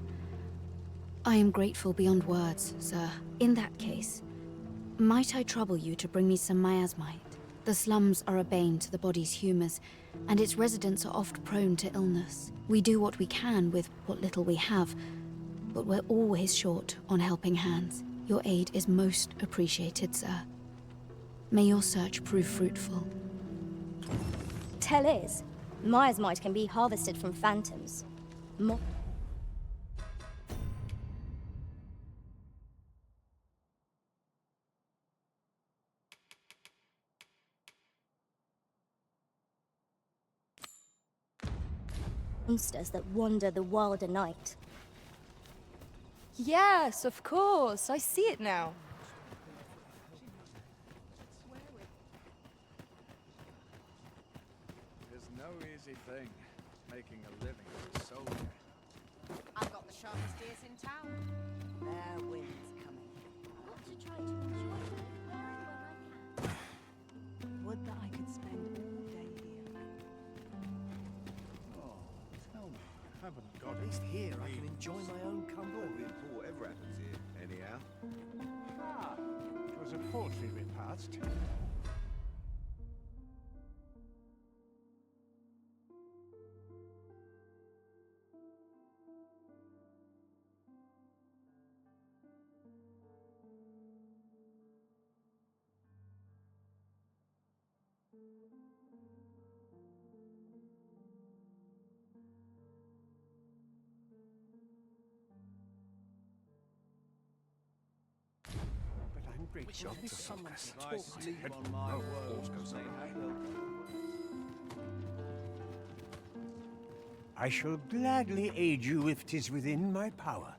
Speaker 18: I am grateful beyond words, sir. In that case, might I trouble you to bring me some miasmite? The slums are a bane to the body's humors, and its residents are oft prone to illness. We do what we can with what little we have, but we're always short on helping hands. Your aid is most appreciated, sir. May your search prove fruitful.
Speaker 1: Tell is, miasmite can be harvested from phantoms. Monsters that wander the wilder night.
Speaker 4: Yes, of course. I see it now.
Speaker 6: There's no easy thing, making a living as a soldier.
Speaker 15: I've got the sharpest ears in town. Their wind's coming.
Speaker 10: Got to try to enjoy life wherever I can.
Speaker 11: Would that I could spend all day here.
Speaker 13: Oh, tell me, I haven't got at least here I can enjoy my own company. Whatever happens here, anyhow.
Speaker 5: Ah, it was a paltry repast. But I'm grateful
Speaker 7: Wish
Speaker 5: for
Speaker 7: someone
Speaker 5: focus.
Speaker 7: could sleep on my words.
Speaker 5: I shall gladly aid you if 'tis within my power.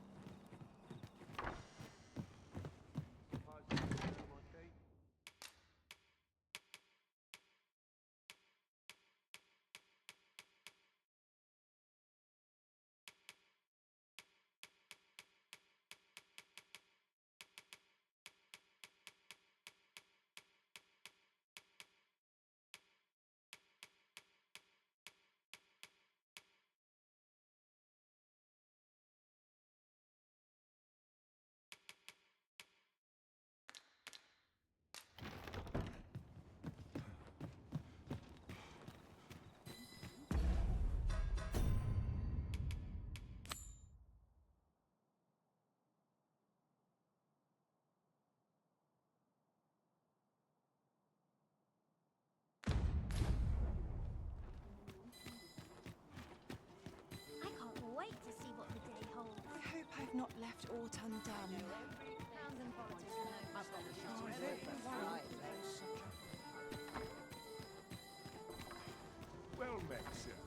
Speaker 10: I can't wait to see what the day holds.
Speaker 8: I hope I've not left aught undone.
Speaker 6: Well met, sir.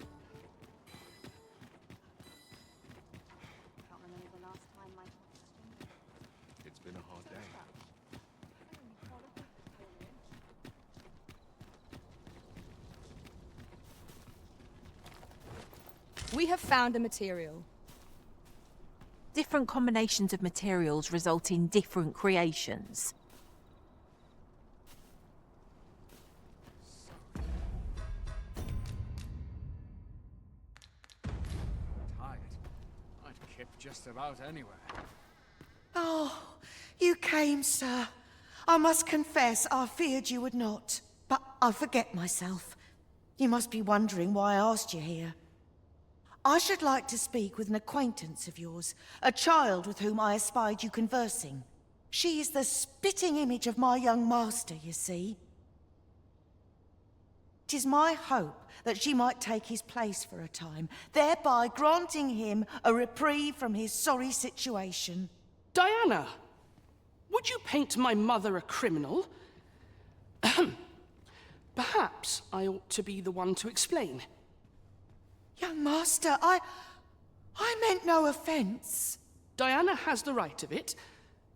Speaker 1: Can't remember the last time my
Speaker 13: It's been a hard day.
Speaker 4: We have found the material.
Speaker 3: Different combinations of materials result in different creations.
Speaker 6: Tired. I'd kip just about anywhere.
Speaker 19: Oh, you came, sir. I must confess I feared you would not. But I forget myself. You must be wondering why I asked you here. I should like to speak with an acquaintance of yours, a child with whom I espied you conversing. She is the spitting image of my young master, you see. 'Tis my hope that she might take his place for a time, thereby granting him a reprieve from his sorry situation.
Speaker 12: Diana, would you paint my mother a criminal? Perhaps I ought to be the one to explain.
Speaker 19: Young master, I meant no offense.
Speaker 12: Diana has the right of it,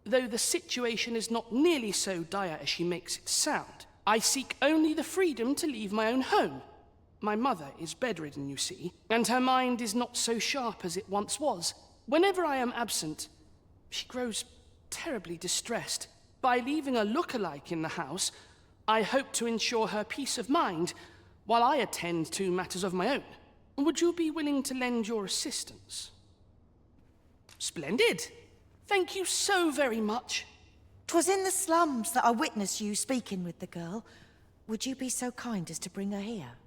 Speaker 12: though the situation is not nearly so dire as she makes it sound. I seek only the freedom to leave my own home. My mother is bedridden, you see, and her mind is not so sharp as it once was. Whenever I am absent, she grows terribly distressed. By leaving a look-alike in the house, I hope to ensure her peace of mind while I attend to matters of my own. Would you be willing to lend your assistance? Splendid. Thank you so very much.
Speaker 19: 'Twas in the slums that I witnessed you speaking with the girl. Would you be so kind as to bring her here?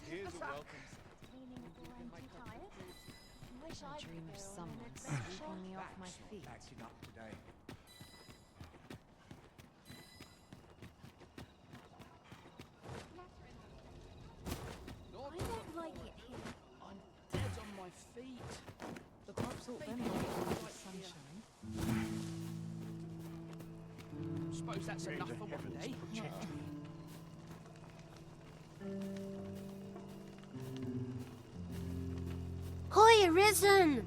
Speaker 6: Here's a welcome.
Speaker 18: A dream of someone sweeping me off my feet.
Speaker 7: Acting up today.
Speaker 10: I don't like it here.
Speaker 12: I'm dead on my feet.
Speaker 20: The pub's all them like the sunshine.
Speaker 12: Suppose that's enough for one day.
Speaker 10: Hoy, Arisen!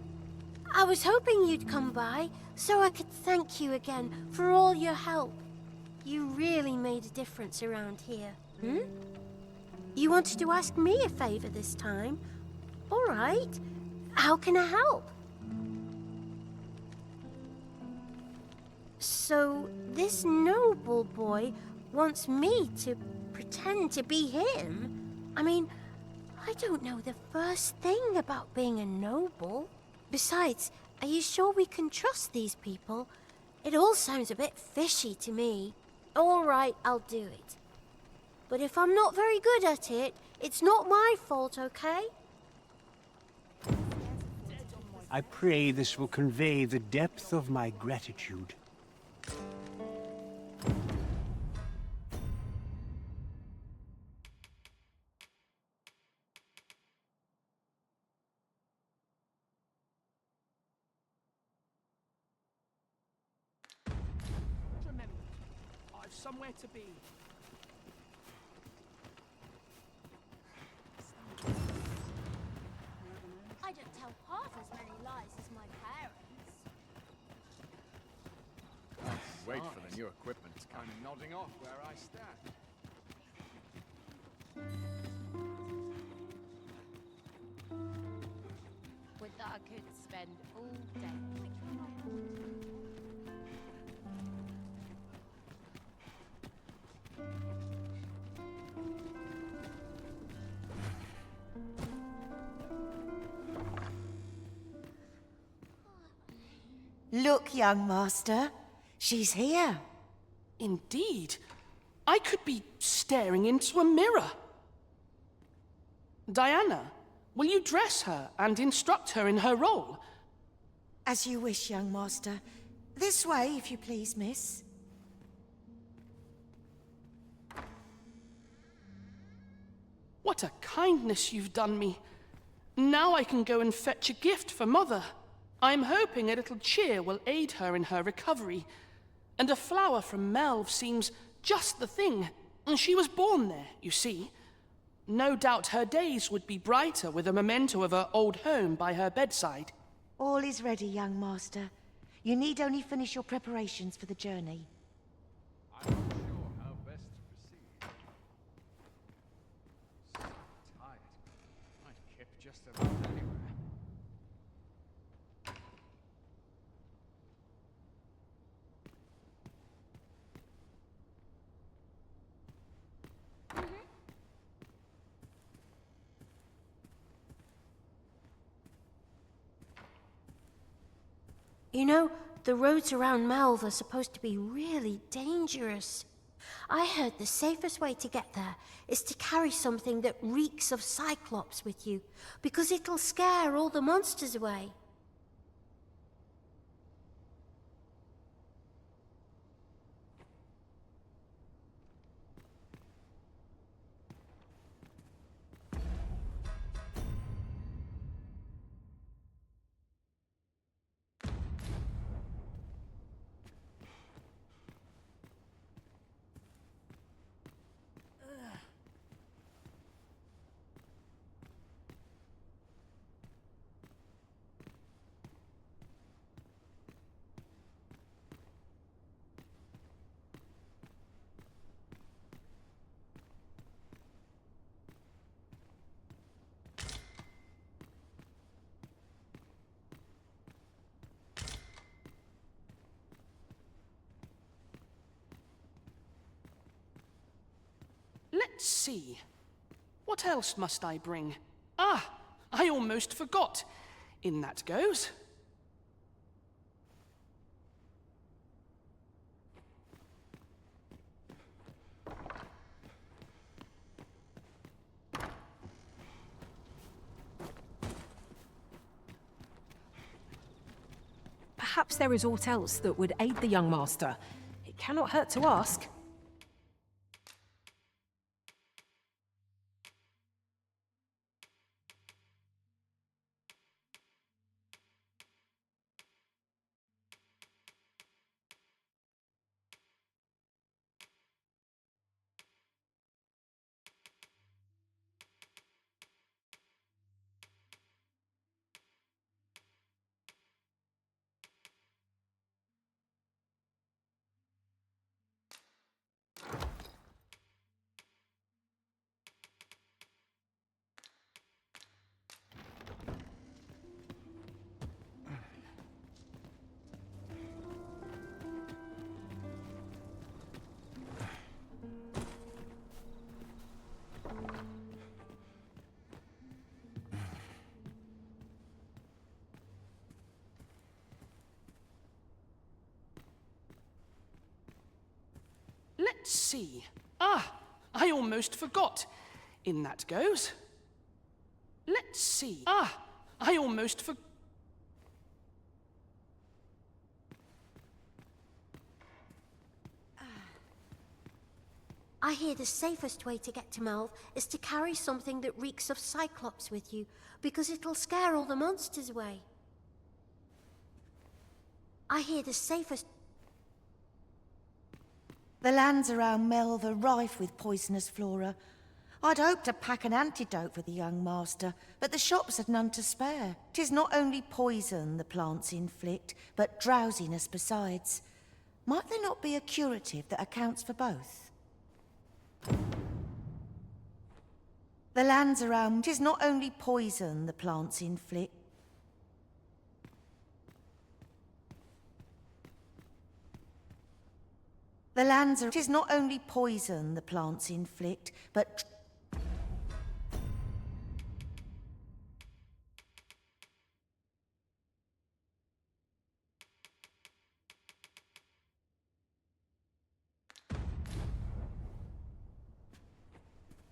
Speaker 10: I was hoping you'd come by, so I could thank you again for all your help. You really made a difference around here. You wanted to ask me a favor this time? All right. How can I help? So, this noble boy wants me to pretend to be him? I mean, I don't know the first thing about being a noble. Besides, are you sure we can trust these people? It all sounds a bit fishy to me. All right, I'll do it. But if I'm not very good at it, it's not my fault, okay?
Speaker 5: I pray this will convey the depth of my gratitude.
Speaker 12: Remember, I've somewhere to be.
Speaker 10: I don't tell half as many lies as my parents.
Speaker 6: Wait for the new equipment. It's kind of nodding off where I stand.
Speaker 15: With that, I could spend all day.
Speaker 19: Look, young master. She's here.
Speaker 12: Indeed. I could be staring into a mirror. Diana, will you dress her and instruct her in her role?
Speaker 19: As you wish, young master. This way, if you please, miss.
Speaker 12: What a kindness you've done me. Now I can go and fetch a gift for Mother. I'm hoping a little cheer will aid her in her recovery. And a flower from Melve seems just the thing. She was born there, you see. No doubt her days would be brighter with a memento of her old home by her bedside.
Speaker 21: All is ready, young master. You need only finish your preparations for the journey.
Speaker 6: I'm not sure how best to proceed. So tired. I'd kip just about anywhere.
Speaker 10: You know, the roads around Melve are supposed to be really dangerous. I heard the safest way to get there is to carry something that reeks of Cyclops with you, because it'll scare all the monsters away.
Speaker 12: Let's see. What else must I bring? Ah, I almost forgot. In that goes.
Speaker 3: Perhaps there is aught else that would aid the young master. It cannot hurt to ask.
Speaker 12: Let's see. Ah, I almost forgot. In that goes. Let's see. Ah, I almost forgot.
Speaker 10: I hear the safest way to get to Melve is to carry something that reeks of Cyclops with you, because it'll scare all the monsters away. I hear the safest...
Speaker 21: The lands around Melve are rife with poisonous flora. I'd hoped to pack an antidote for the young master, but the shops had none to spare. 'Tis not only poison the plants inflict, but drowsiness besides. Might there not be a curative that accounts for both? The lands around... 'Tis not only poison the plants inflict. The lands are... 'Tis not only poison the plants inflict, but...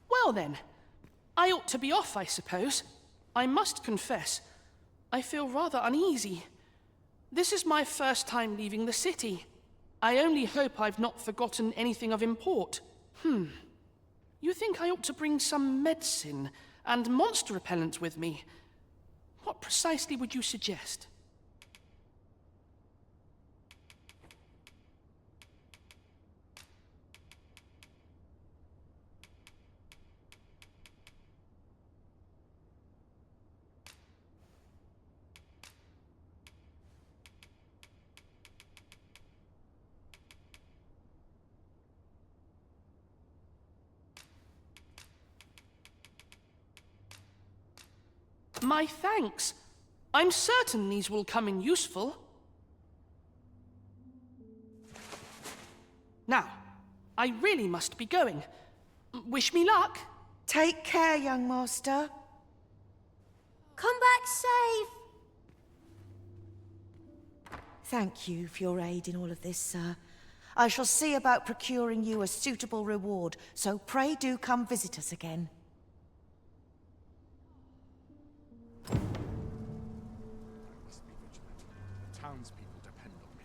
Speaker 12: Well then, I ought to be off, I suppose. I must confess, I feel rather uneasy. This is my first time leaving the city. I only hope I've not forgotten anything of import. You think I ought to bring some medicine and monster repellent with me? What precisely would you suggest? My thanks. I'm certain these will come in useful. Now, I really must be going. Wish me luck.
Speaker 21: Take care, young master.
Speaker 10: Come back safe.
Speaker 21: Thank you for your aid in all of this, sir. I shall see about procuring you a suitable reward, so pray do come visit us again.
Speaker 13: I must be vigilant. The townspeople depend on me.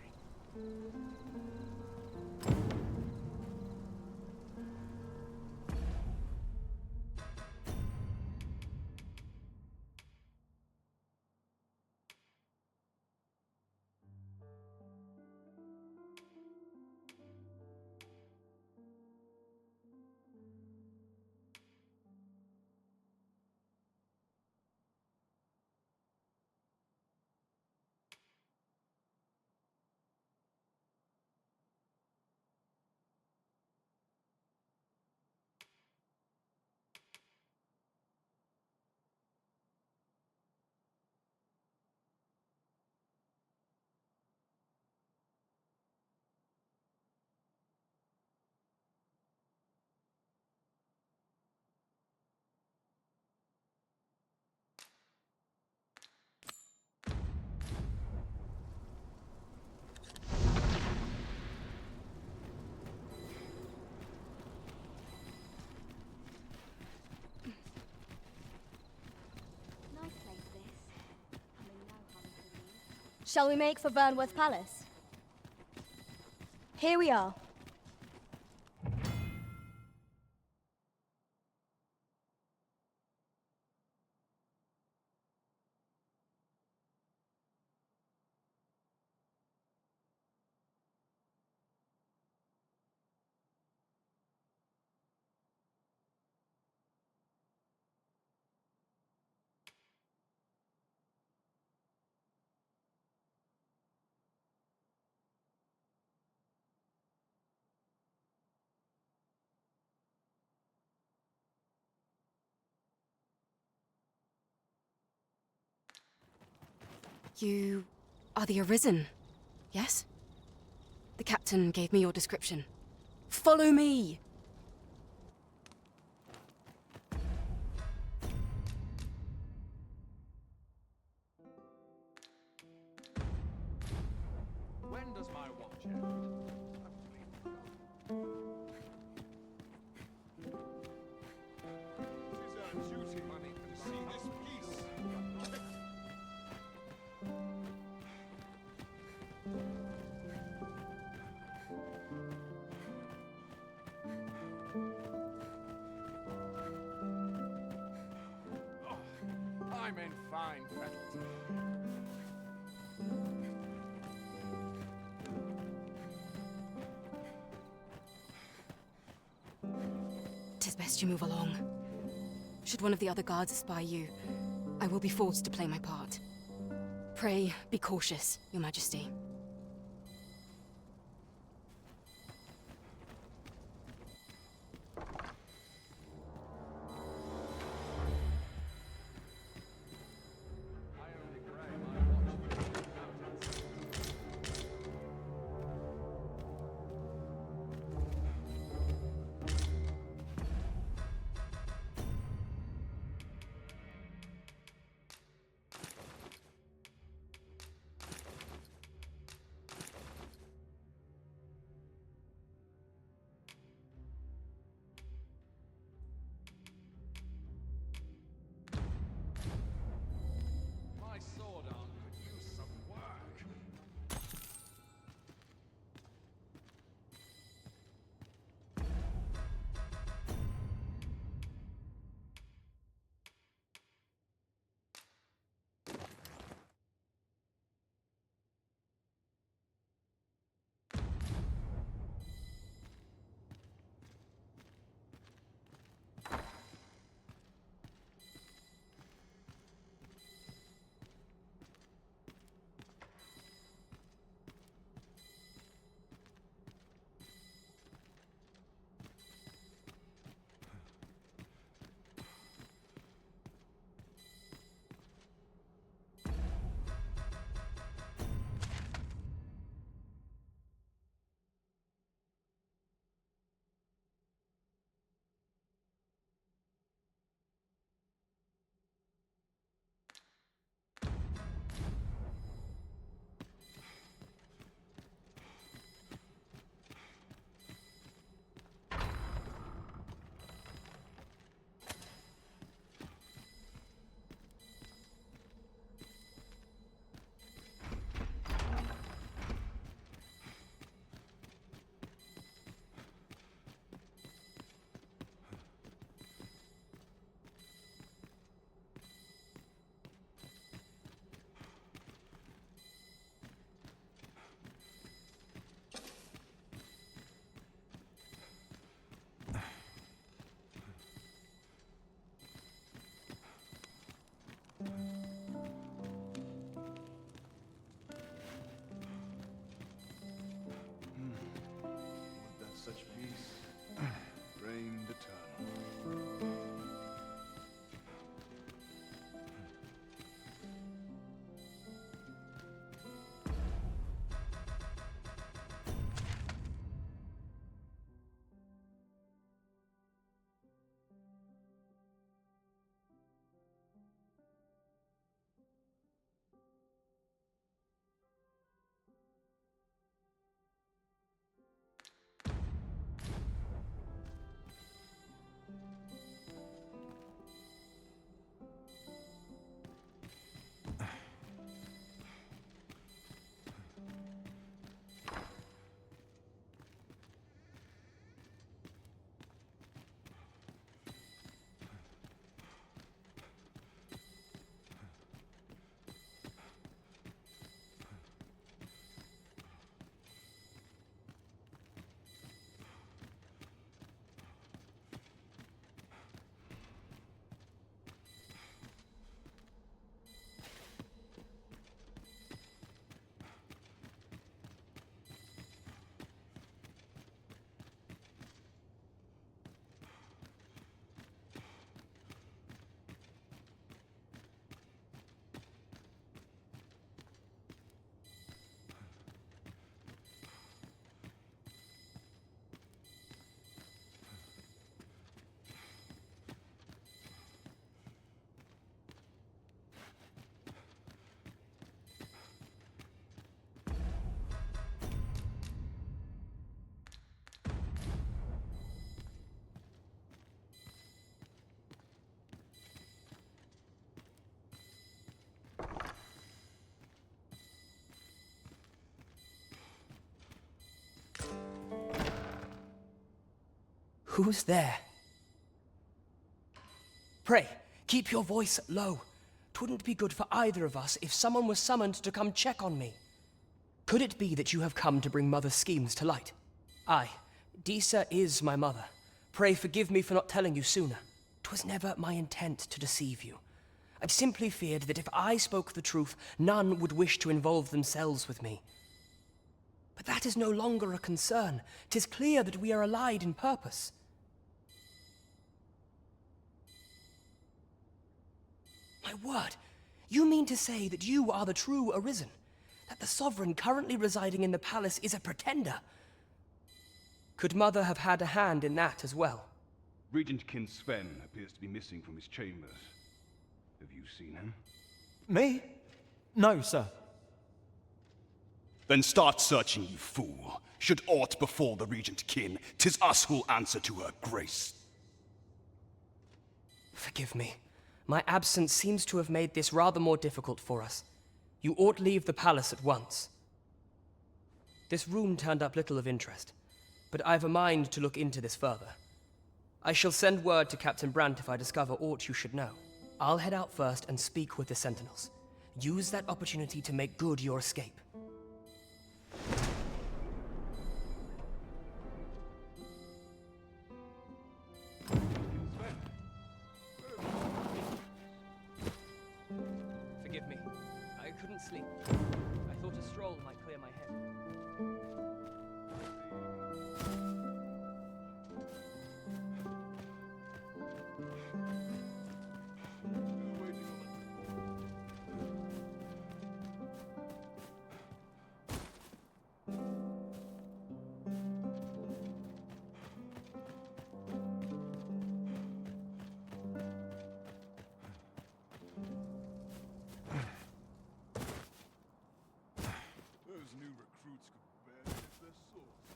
Speaker 1: Shall we make for Vernworth Palace? Here we are.
Speaker 14: You are the Arisen, yes? The captain gave me your description. Follow me!
Speaker 6: When does my watch end? Tis our duty, money, to see this peace. I'm in fine fettle.
Speaker 14: Tis best you move along. Should one of the other guards espy you, I will be forced to play my part. Pray, be cautious, Your Majesty.
Speaker 16: Who's there? Pray, keep your voice low. 'Twouldn't be good for either of us if someone was summoned to come check on me. Could it be that you have come to bring Mother's schemes to light? Aye, Disa is my mother. Pray forgive me for not telling you sooner. 'Twas never my intent to deceive you. I've simply feared that if I spoke the truth, none would wish to involve themselves with me. But that is no longer a concern. 'Tis clear that we are allied in purpose. My word, you mean to say that you are the true Arisen? That the sovereign currently residing in the palace is a pretender? Could Mother have had a hand in that as well?
Speaker 13: Regent Kin Sven appears to be missing from his chambers. Have you seen him?
Speaker 22: Me? No, sir.
Speaker 13: Then start searching, you fool. Should aught befall the Regent Kin, 'tis us who'll answer to her grace.
Speaker 16: Forgive me. My absence seems to have made this rather more difficult for us. You ought leave the palace at once. This room turned up little of interest, but I've a mind to look into this further. I shall send word to Captain Brandt if I discover aught you should know. I'll head out first and speak with the Sentinels. Use that opportunity to make good your escape. Forgive me. I couldn't sleep. I thought a stroll might clear my head.
Speaker 13: Those new recruits could barely lift their swords.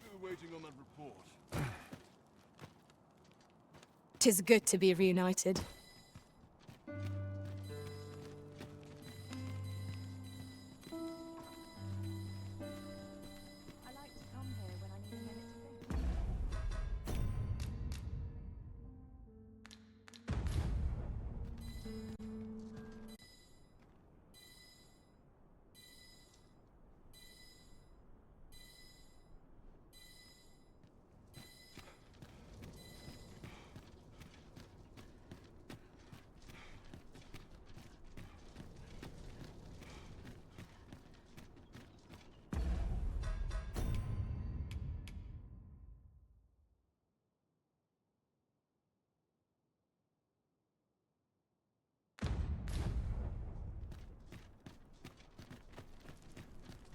Speaker 13: Still waiting on that report.
Speaker 4: 'Tis good to be reunited.
Speaker 2: I like to come here when I need a minute to think.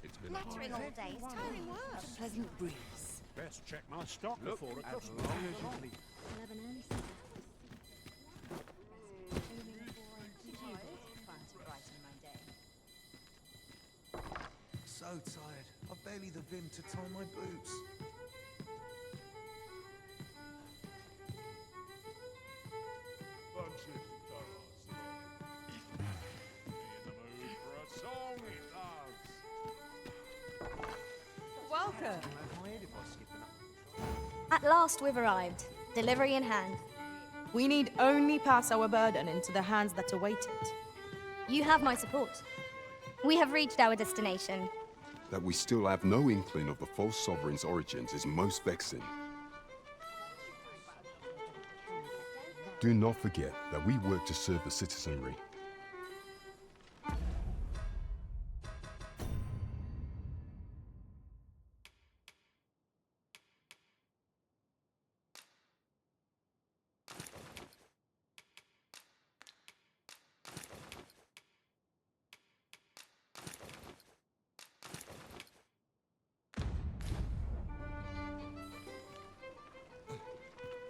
Speaker 13: It's been
Speaker 1: Lettering all day is tiring work.
Speaker 15: A pleasant breeze.
Speaker 5: Best check my stock before it
Speaker 13: as
Speaker 5: comes
Speaker 13: long as you please.
Speaker 7: So tired. I've barely the vim to tie my boots.
Speaker 11: Welcome.
Speaker 1: At last we've arrived, delivery in hand.
Speaker 4: We need only pass our burden into the hands that await it.
Speaker 1: You have my support. We have reached our destination.
Speaker 23: That we still have no inkling of the false sovereign's origins is most vexing. Do not forget that we work to serve the citizenry.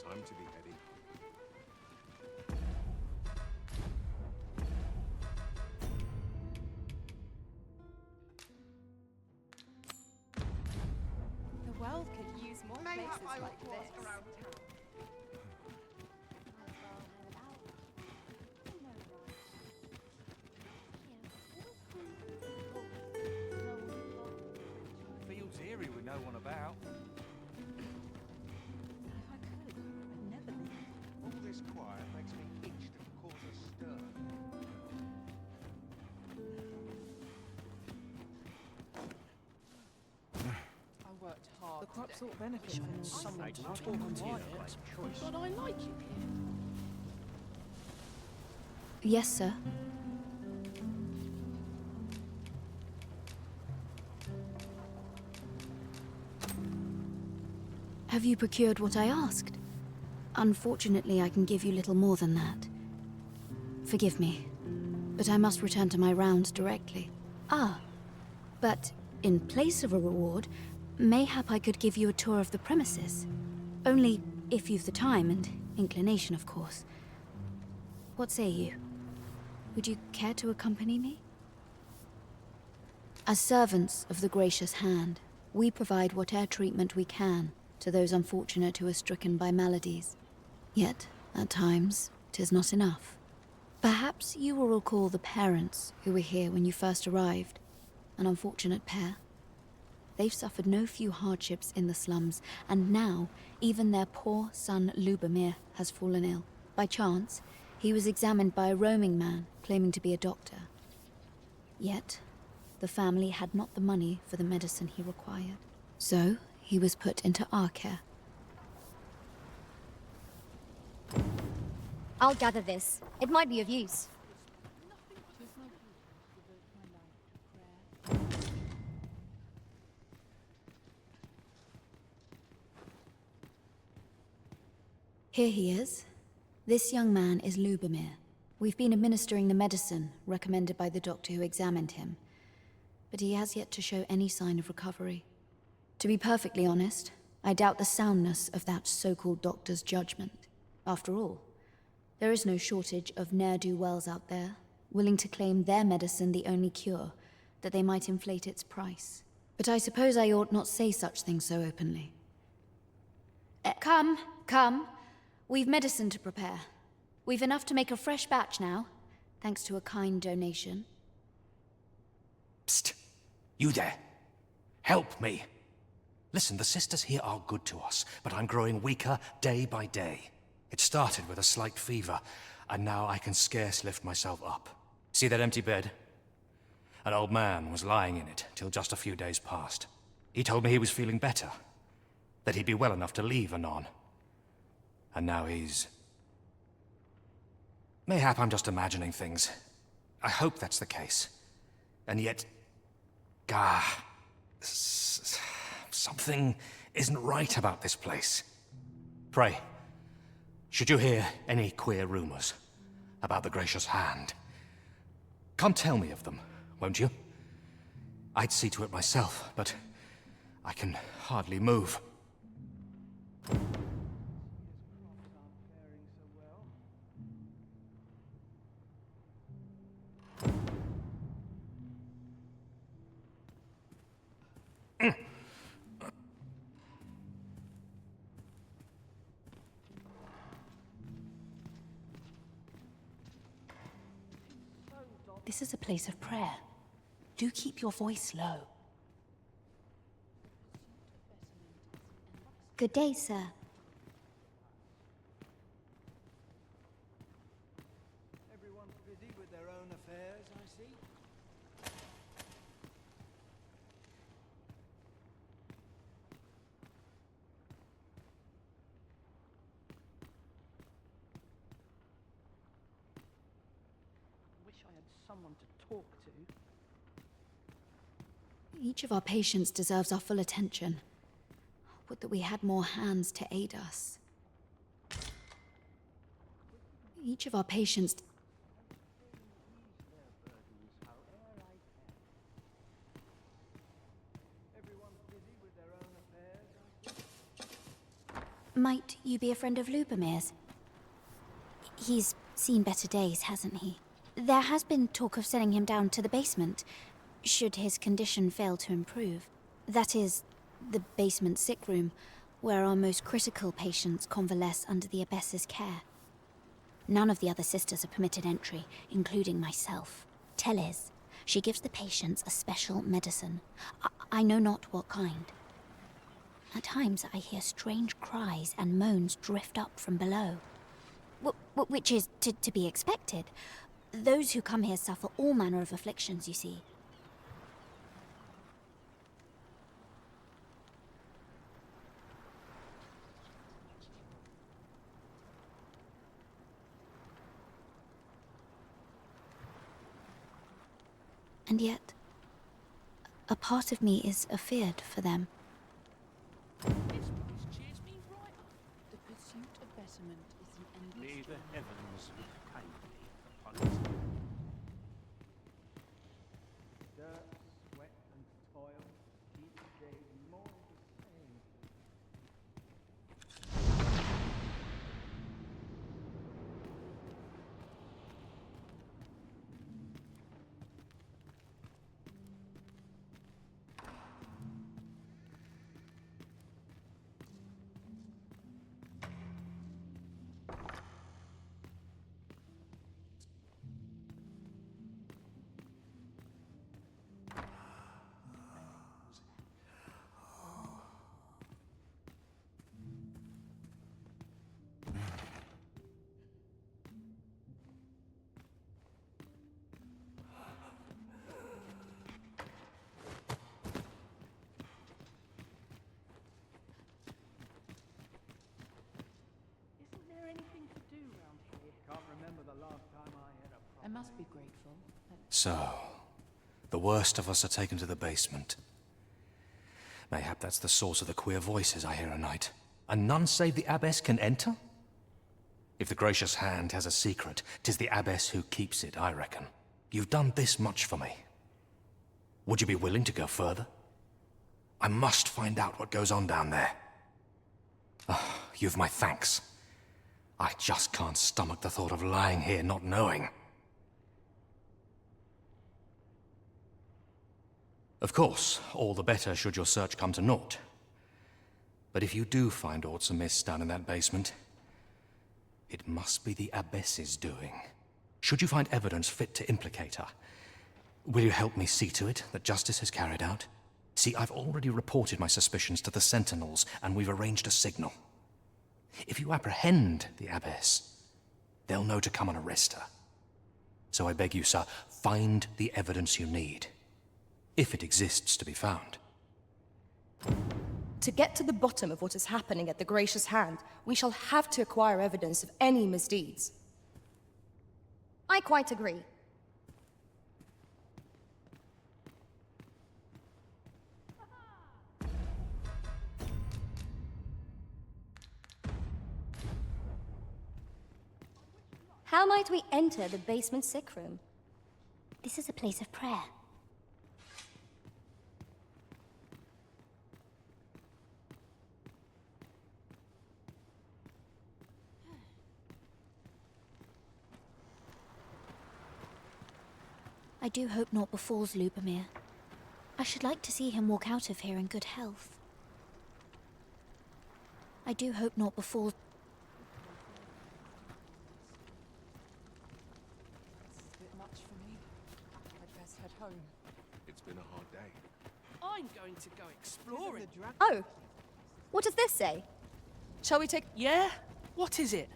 Speaker 13: Time to be heading.
Speaker 2: The world could use more places like this.
Speaker 7: Feels eerie with no one about.
Speaker 5: This quiet makes me itch to cause a stir.
Speaker 11: I worked hard.
Speaker 12: The crops
Speaker 11: today.
Speaker 12: ought benefit from someone to talk to quiet,
Speaker 5: choice.
Speaker 12: but I like it here.
Speaker 18: Yes, sir. Have you procured what I asked? Unfortunately, I can give you little more than that. Forgive me, but I must return to my rounds directly. Ah, but in place of a reward, mayhap I could give you a tour of the premises. Only if you've the time and inclination, of course. What say you? Would you care to accompany me? As servants of the gracious hand, we provide whatever treatment we can to those unfortunate who are stricken by maladies. Yet, at times, 'tis not enough. Perhaps you will recall the parents who were here when you first arrived. An unfortunate pair. They've suffered no few hardships in the slums, and now even their poor son Lubomir has fallen ill. By chance, he was examined by a roaming man claiming to be a doctor. Yet, the family had not the money for the medicine he required. So, he was put into our care.
Speaker 1: I'll gather this. It might be of use.
Speaker 18: Here he is. This young man is Lubomir. We've been administering the medicine recommended by the doctor who examined him, but he has yet to show any sign of recovery. To be perfectly honest, I doubt the soundness of that so-called doctor's judgment. After all, there is no shortage of ne'er-do-wells out there, willing to claim their medicine the only cure, that they might inflate its price. But I suppose I ought not say such things so openly. Come. We've medicine to prepare. We've enough to make a fresh batch now, thanks to a kind donation.
Speaker 8: Psst! You there! Help me! Listen, the sisters here are good to us, but I'm growing weaker day by day. It started with a slight fever, and now I can scarce lift myself up. See that empty bed? An old man was lying in it till just a few days past. He told me he was feeling better, that he'd be well enough to leave anon. And now he's... Mayhap I'm just imagining things. I hope that's the case. And yet... something isn't right about this place. Pray, should you hear any queer rumors about the Gracious Hand, come tell me of them, won't you? I'd see to it myself, but I can hardly move.
Speaker 3: This is a place of prayer. Do keep your voice low.
Speaker 1: Good day, sir.
Speaker 7: Everyone's busy with their own affairs, I see.
Speaker 12: Wish I had someone to talk to.
Speaker 18: Each of our patients deserves our full attention. Would that we had more hands to aid us. Each of our patients...
Speaker 1: Might you be a friend of Lubomir's? He's seen better days, hasn't he? There has been talk of sending him down to the basement, should his condition fail to improve. That is, the basement sick room, where our most critical patients convalesce under the abbess's care. None of the other sisters are permitted entry, including myself. Teles. She gives the patients a special medicine. I know not what kind. At times I hear strange cries and moans drift up from below.
Speaker 18: Which is to be expected. Those who come here suffer all manner of afflictions, you see. And yet, a part of me is afeared for them.
Speaker 11: The pursuit of betterment is an endless
Speaker 7: May the
Speaker 11: journey.
Speaker 7: heavens look kindly upon us. Dirt, sweat, and toil, each day more the same. Isn't there anything to do round here? Can't remember the last time I had a
Speaker 11: I must be grateful.
Speaker 8: So, the worst of us are taken to the basement. Mayhap that's the source of the queer voices I hear at night. And none save the abbess can enter? If the gracious hand has a secret, 'tis the abbess who keeps it, I reckon. You've done this much for me. Would you be willing to go further? I must find out what goes on down there. Oh, you've my thanks. I just can't stomach the thought of lying here not knowing. Of course, all the better should your search come to naught. But if you do find aught amiss down in that basement, it must be the abbess's doing. Should you find evidence fit to implicate her, will you help me see to it that justice is carried out? See, I've already reported my suspicions to the sentinels, and we've arranged a signal. If you apprehend the abbess, they'll know to come and arrest her. So I beg you, sir, find the evidence you need, if it exists to be found.
Speaker 4: To get to the bottom of what is happening at the Gracious Hand, we shall have to acquire evidence of any misdeeds.
Speaker 1: I quite agree. How might we enter the basement sick room?
Speaker 18: This is a place of prayer. I do hope naught befalls Lubomir. I should like to see him walk out of here in good health. I do hope naught befalls...
Speaker 11: It's a bit much for me. I'd best head home.
Speaker 13: It's been a hard day.
Speaker 12: I'm going to go exploring.
Speaker 4: Oh, what does this say? Shall we take...
Speaker 12: Yeah? What is it?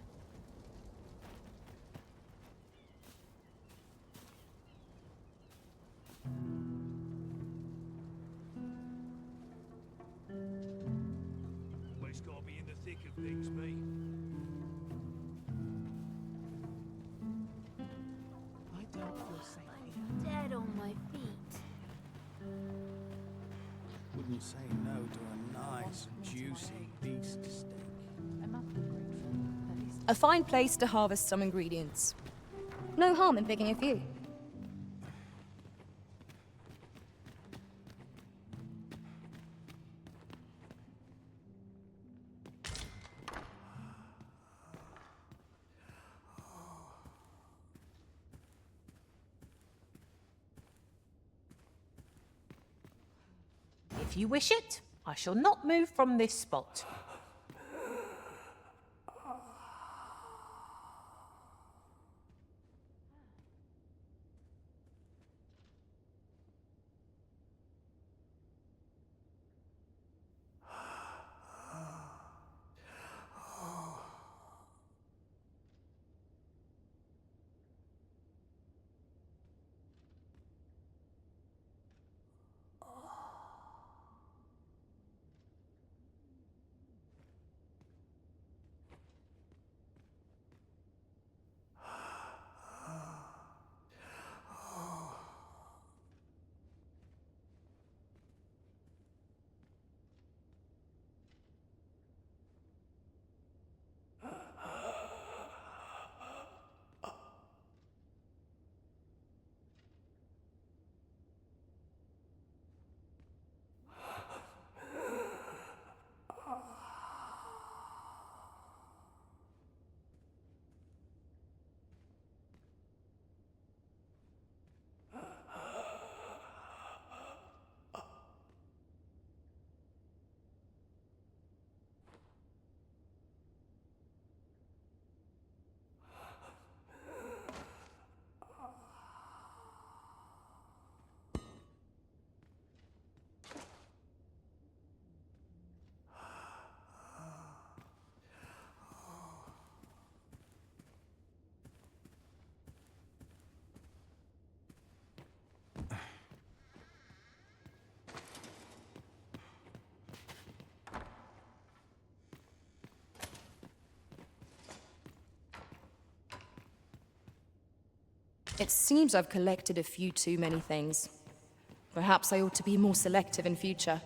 Speaker 7: Always gotta be in the thick of things, me.
Speaker 12: I don't feel safe here.
Speaker 10: I'm dead on my feet.
Speaker 7: Wouldn't say no to a nice, juicy beast steak.
Speaker 11: I must be grateful. At least
Speaker 4: A fine place to harvest some ingredients.
Speaker 1: No harm in picking a few.
Speaker 3: If you wish it, I shall not move from this spot.
Speaker 4: It seems I've collected a few too many things. Perhaps I ought to be more selective in future.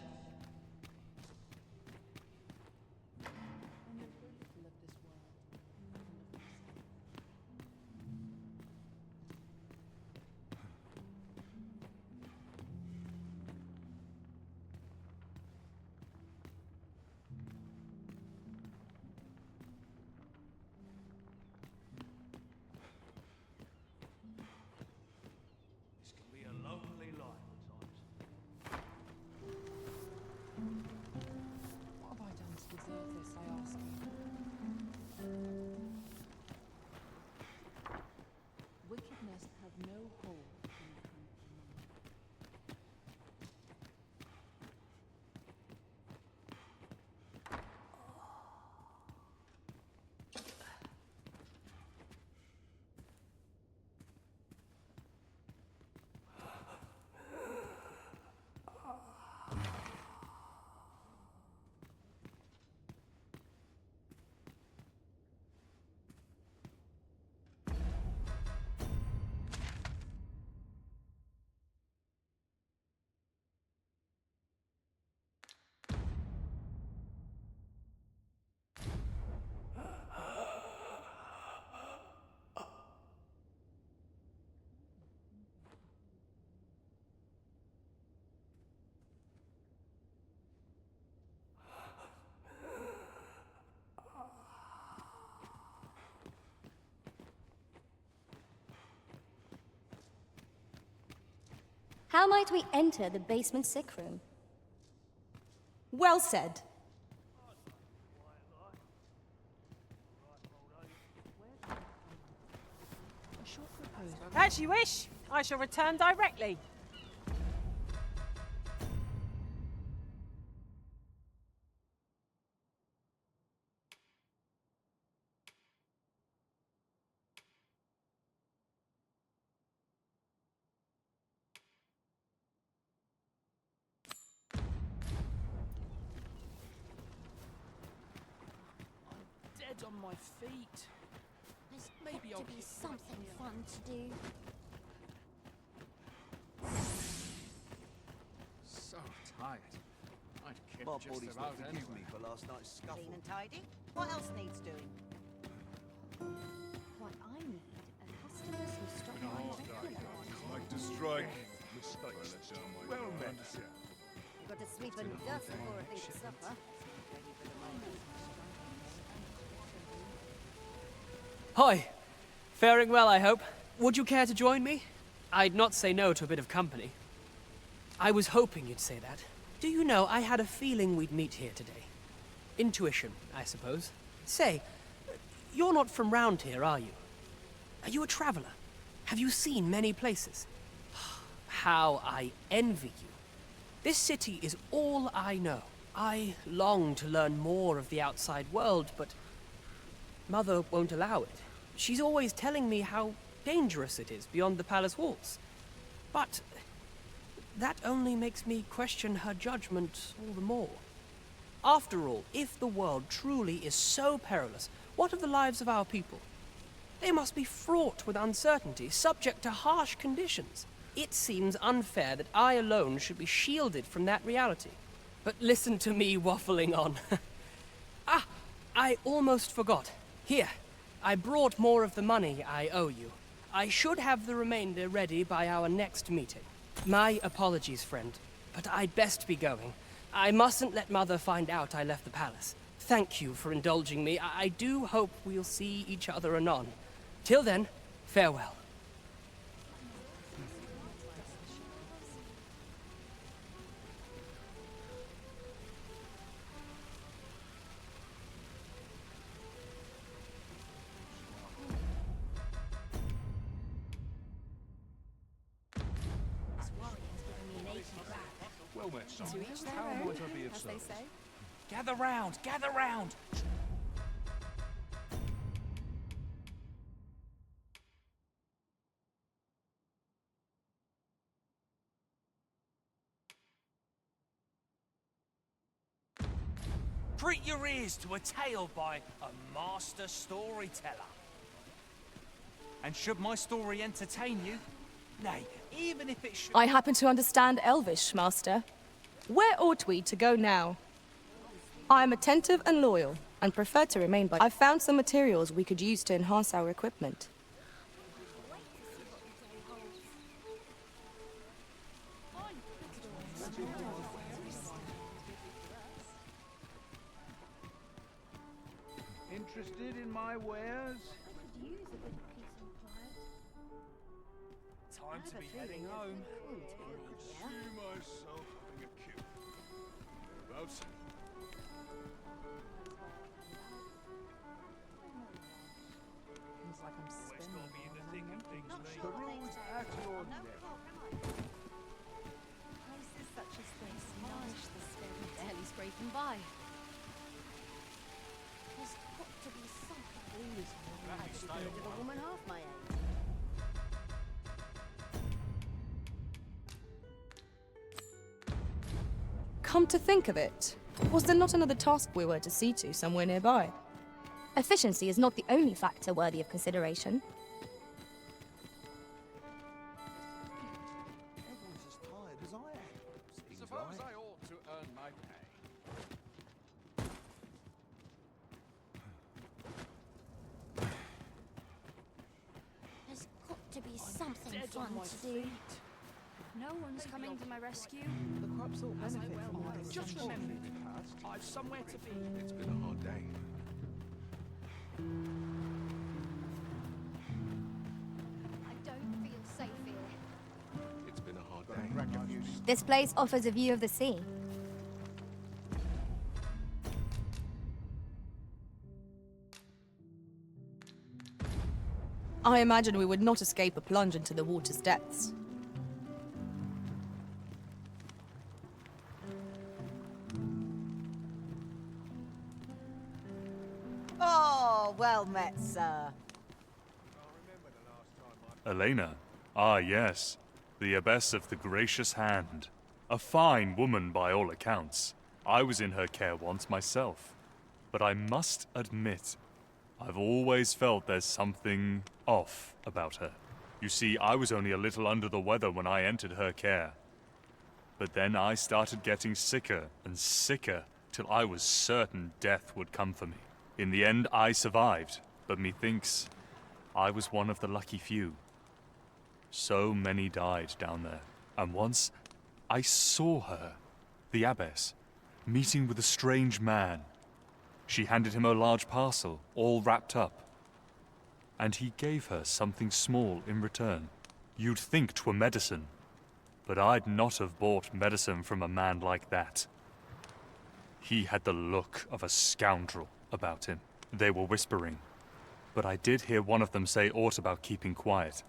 Speaker 7: This can be a lonely life at times.
Speaker 11: What have I done to deserve this, I ask you? Wickedness have no hold in the country mind.
Speaker 1: How might we enter the basement sick room?
Speaker 4: Well said.
Speaker 3: As you wish. I shall return directly.
Speaker 12: Dead on my feet.
Speaker 10: There's
Speaker 12: Maybe
Speaker 10: got
Speaker 12: I'll
Speaker 10: to be
Speaker 12: keep
Speaker 10: something fun to do.
Speaker 6: So tired. I'd kick
Speaker 7: My
Speaker 6: just
Speaker 7: body's
Speaker 6: about
Speaker 7: not forgive
Speaker 6: anywhere.
Speaker 7: me for last night's scuffle.
Speaker 21: Clean and tidy. What else needs doing?
Speaker 2: What I need are customers who stop by regularly.
Speaker 13: Like to strike. Mistakes. Well met.
Speaker 15: You've got to sweep and dust before I think it's supper.
Speaker 16: Hi. Faring well, I hope. Would you care to join me? I'd not say no to a bit of company. I was hoping you'd say that. Do you know, I had a feeling we'd meet here today. Intuition, I suppose. Say, you're not from round here, are you? Are you a traveler? Have you seen many places? How I envy you. This city is all I know. I long to learn more of the outside world, but Mother won't allow it. She's always telling me how dangerous it is beyond the palace walls. But that only makes me question her judgment all the more. After all, if the world truly is so perilous, what of the lives of our people? They must be fraught with uncertainty, subject to harsh conditions. It seems unfair that I alone should be shielded from that reality. But listen to me waffling on. I almost forgot. Here, I brought more of the money I owe you. I should have the remainder ready by our next meeting. My apologies, friend, but I'd best be going. I mustn't let Mother find out I left the palace. Thank you for indulging me. I do hope we'll see each other anon. Till then, farewell.
Speaker 13: Well met, son.
Speaker 11: To each their
Speaker 13: How
Speaker 11: own,
Speaker 13: might I be of
Speaker 11: as they
Speaker 13: service?
Speaker 11: say.
Speaker 12: Gather round, gather round. Treat your ears to a tale by a master storyteller.
Speaker 9: And should my story entertain you, nay, even if it should...
Speaker 4: I happen to understand Elvish, Master. Where ought we to go now? I am attentive and loyal, and prefer to remain by... I've found some materials we could use to enhance our equipment.
Speaker 7: Interested in my wares?
Speaker 9: Time to be heading home.
Speaker 13: See myself having a kill. Whereabouts?
Speaker 11: Feels like I'm spinning.
Speaker 7: The room's at your neck.
Speaker 15: Places such as this nourish the spirit. Barely scraping by. There's got to be something. I should be rid of a woman half my age.
Speaker 4: Come to think of it, was there not another task we were to see to somewhere nearby?
Speaker 1: Efficiency is not the only factor worthy of consideration.
Speaker 13: Everyone's as tired as I am.
Speaker 6: Suppose I ought to earn my pay.
Speaker 10: There's got to be something fun to do.
Speaker 2: No one's coming to my rescue.
Speaker 11: The crops all benefit from all this
Speaker 12: Just
Speaker 11: sunshine.
Speaker 12: remember, I've somewhere to be.
Speaker 13: It's been a hard day.
Speaker 2: I don't feel safe here.
Speaker 13: It's been a hard day.
Speaker 1: This place offers a view of the sea.
Speaker 4: I imagine we would not escape a plunge into the water's depths.
Speaker 15: Oh, well met, sir.
Speaker 17: Elena. Ah, yes. The Abbess of the Gracious Hand. A fine woman by all accounts. I was in her care once myself. But I must admit, I've always felt there's something off about her. You see, I was only a little under the weather when I entered her care. But then I started getting sicker and sicker till I was certain death would come for me. In the end, I survived, but methinks I was one of the lucky few. So many died down there, and once I saw her, the abbess, meeting with a strange man. She handed him a large parcel, all wrapped up, and he gave her something small in return. You'd think 'twere medicine, but I'd not have bought medicine from a man like that. He had the look of a scoundrel about him. They were whispering, but I did hear one of them say aught about keeping quiet.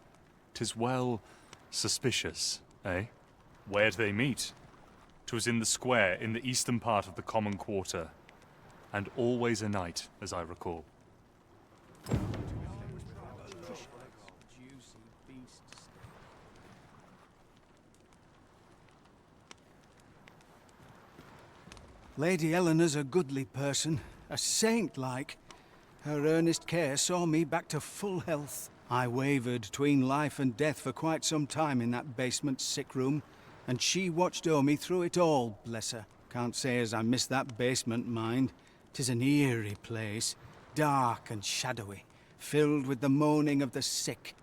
Speaker 17: 'Tis well suspicious, eh? Where'd they meet? 'Twas in the square in the eastern part of the common quarter, and always a night, as I recall.
Speaker 7: Lady Eleanor's a goodly person, a saint-like. Her earnest care saw me back to full health. I wavered between life and death for quite some time in that basement sick room, and she watched o'er me through it all, bless her. Can't say as I miss that basement, mind. 'Tis an eerie place, dark and shadowy, filled with the moaning of the sick.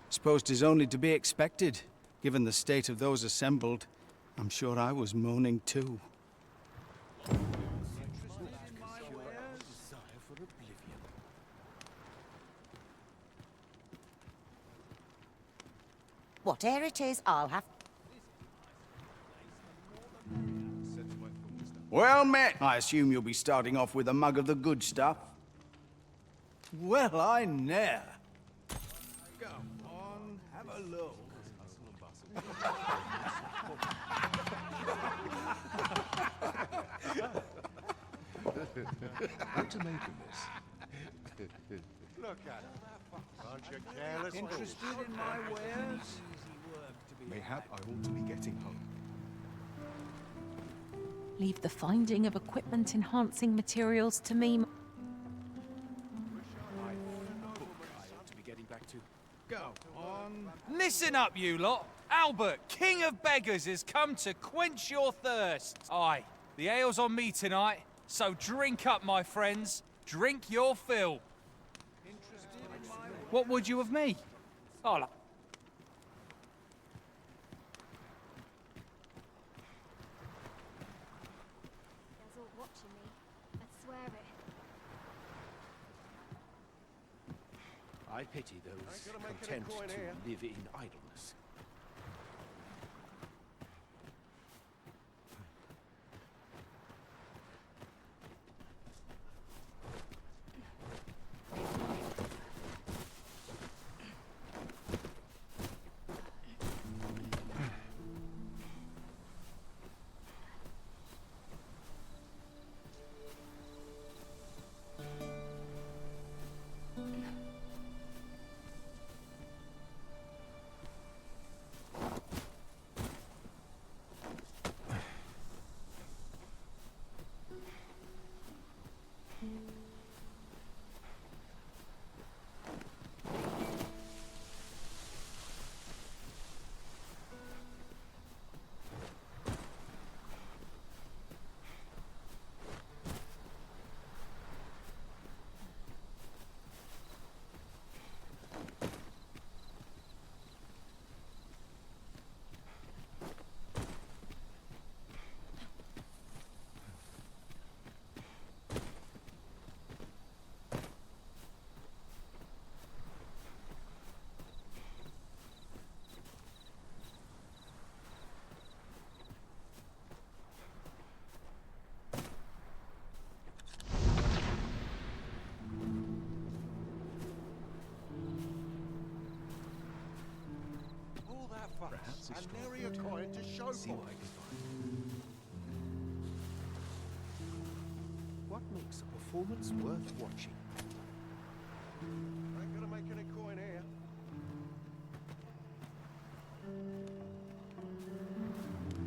Speaker 7: Suppose 'tis only to be expected, given the state of those assembled. I'm sure I was moaning too.
Speaker 15: Whatever it is, I'll have...
Speaker 7: Well met! I assume you'll be starting off with a mug of the good stuff. Well, I ne'er. Come on, have a look.
Speaker 13: What to make of this?
Speaker 5: Look at him. Aren't you careless?
Speaker 7: Interested in my wares?
Speaker 13: Mayhap I ought to be getting home.
Speaker 3: Leave the finding of equipment enhancing materials to me.
Speaker 13: back to. Go on.
Speaker 9: Listen up, you lot. Albert, King of Beggars, has come to quench your thirst. Aye, the ale's on me tonight, so drink up, my friends. Drink your fill. What would you of me? Hola.
Speaker 1: There's all watching me. I swear it.
Speaker 13: I pity those content to live in idleness. Perhaps it's nary a coin to show for what I can find. What makes a performance worth watching? Ain't gonna make any coin here.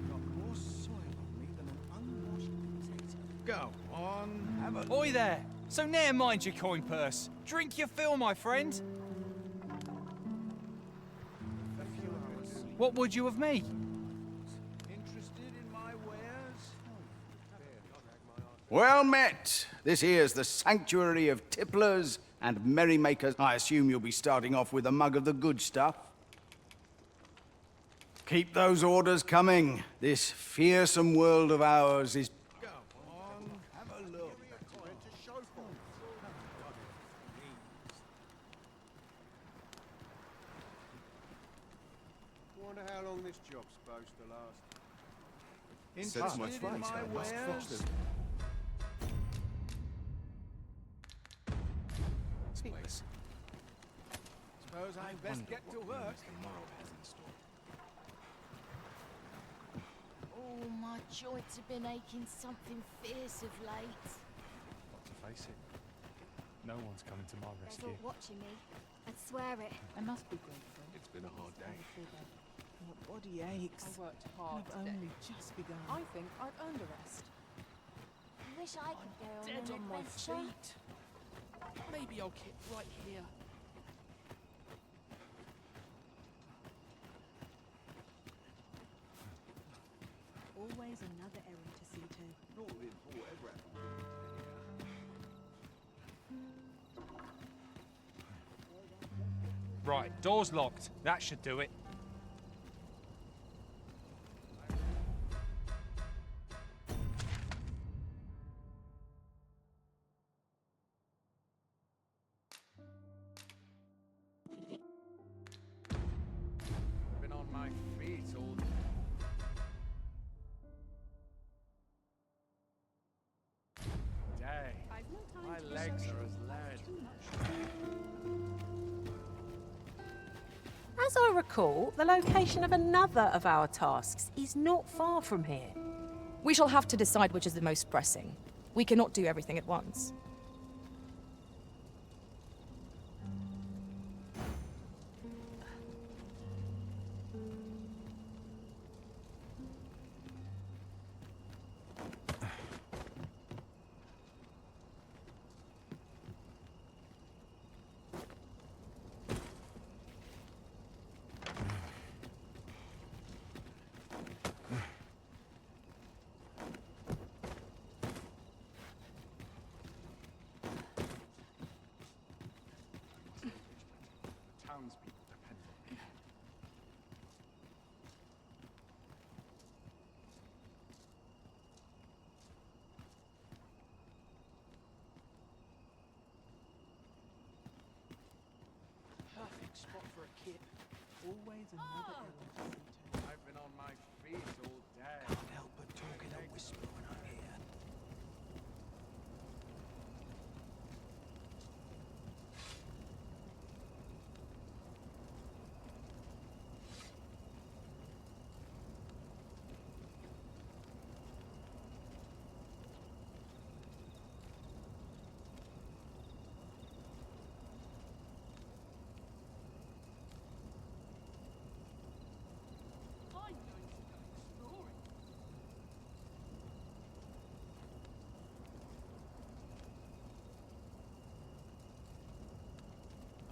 Speaker 13: Got more soil on me than an unwashed potato.
Speaker 9: Go on, have a... Oi there! So ne'er mind your coin purse. Drink your fill, my friend. What would you of me?
Speaker 13: Interested in my wares?
Speaker 7: Well met. This here's the sanctuary of tipplers and merrymakers. I assume you'll be starting off with a mug of the good stuff. Keep those orders coming. This fearsome world of ours is...
Speaker 13: Go on, have a look. Coin to show for. Wonder how long this job's supposed to last.
Speaker 23: Says my
Speaker 13: Interested in
Speaker 23: flight,
Speaker 13: my
Speaker 23: I must fetch
Speaker 13: wares?
Speaker 23: them.
Speaker 13: Space. Suppose I'd best get to work.
Speaker 10: Oh, my joints have been aching something fierce of late.
Speaker 17: Not to face it, no one's coming to my
Speaker 1: There's
Speaker 17: rescue.
Speaker 1: all watching me. I swear it.
Speaker 11: I must be grateful.
Speaker 13: It's been a hard day.
Speaker 11: My body aches. I worked hard
Speaker 2: I've
Speaker 11: only just begun. I think I've earned a rest.
Speaker 10: I wish I could go on
Speaker 12: Dead
Speaker 10: an
Speaker 12: on my
Speaker 10: adventure.
Speaker 12: feet. Maybe I'll keep right here.
Speaker 11: Always another errand to see to.
Speaker 9: Right, door's locked. That should do it.
Speaker 6: Been on my feet all day. My legs are as lead.
Speaker 3: As I recall, the location of another of our tasks is not far from here.
Speaker 4: We shall have to decide which is the most pressing. We cannot do everything at once.
Speaker 13: townspeople depend on me.
Speaker 12: Perfect spot for a kip. Always another element.
Speaker 6: I've been on my feet all day.
Speaker 7: Can't help but talk in a whisper when I'm here.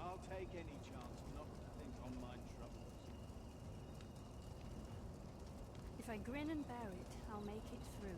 Speaker 14: I'll take any chance, not to think on my troubles.
Speaker 18: If I grin and bear it, I'll make it through.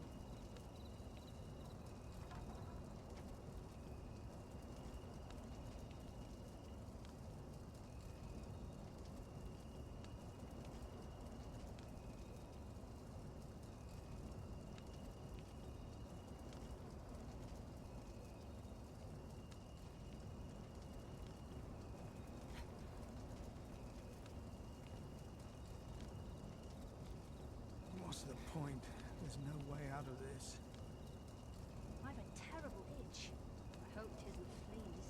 Speaker 7: What's the point? There's no way out of this.
Speaker 18: I've a terrible itch. I hope 'tisn't fleas.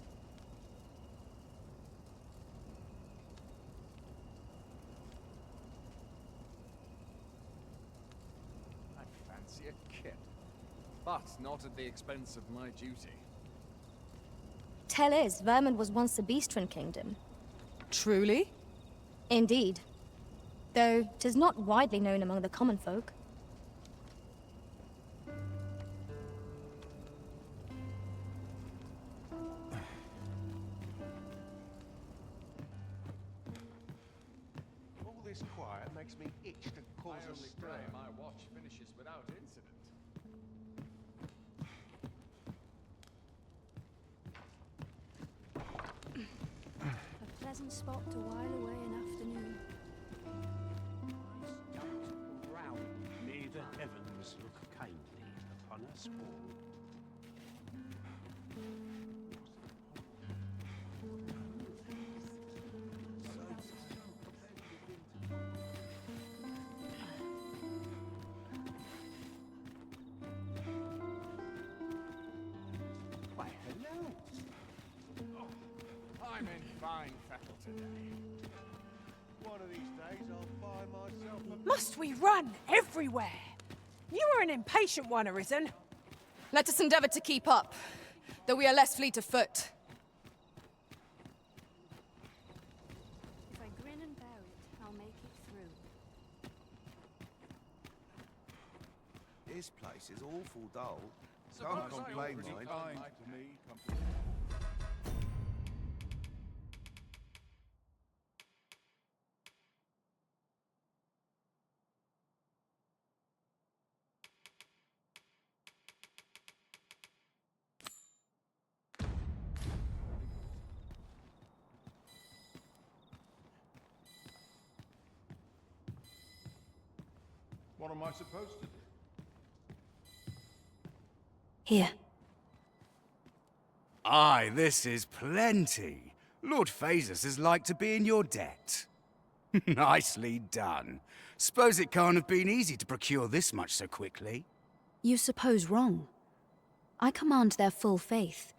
Speaker 6: I'd fancy a kip. But not at the expense of my duty.
Speaker 1: Tell is, Vermin was once a beastren kingdom.
Speaker 4: Truly?
Speaker 1: Indeed. Though 'tis not widely known among the common folk.
Speaker 13: All this quiet makes me itch to cause
Speaker 6: I
Speaker 13: a
Speaker 6: only
Speaker 13: stir.
Speaker 6: pray my watch finishes without incident.
Speaker 18: A pleasant spot to while away an afternoon.
Speaker 5: Stout round, may the heavens look kindly upon us all. Why, hello.
Speaker 6: I'm in fine fettle today.
Speaker 13: One of these days I'll find myself a...
Speaker 3: Must we run everywhere? You are an impatient one, Arisen.
Speaker 4: Let us endeavor to keep up, though we are less fleet of foot.
Speaker 18: If I grin and bear it, I'll make it through.
Speaker 19: This place is awful dull.
Speaker 6: Suppose
Speaker 19: Don't
Speaker 6: I
Speaker 19: complain,
Speaker 6: already
Speaker 19: mind.
Speaker 6: done
Speaker 13: Kind
Speaker 6: my
Speaker 13: to me,
Speaker 14: What am I supposed to do?
Speaker 18: Here.
Speaker 20: Aye, this is plenty. Lord Phasus is like to be in your debt. Nicely done. Suppose it can't have been easy to procure this much so quickly.
Speaker 18: You suppose wrong. I command their full faith.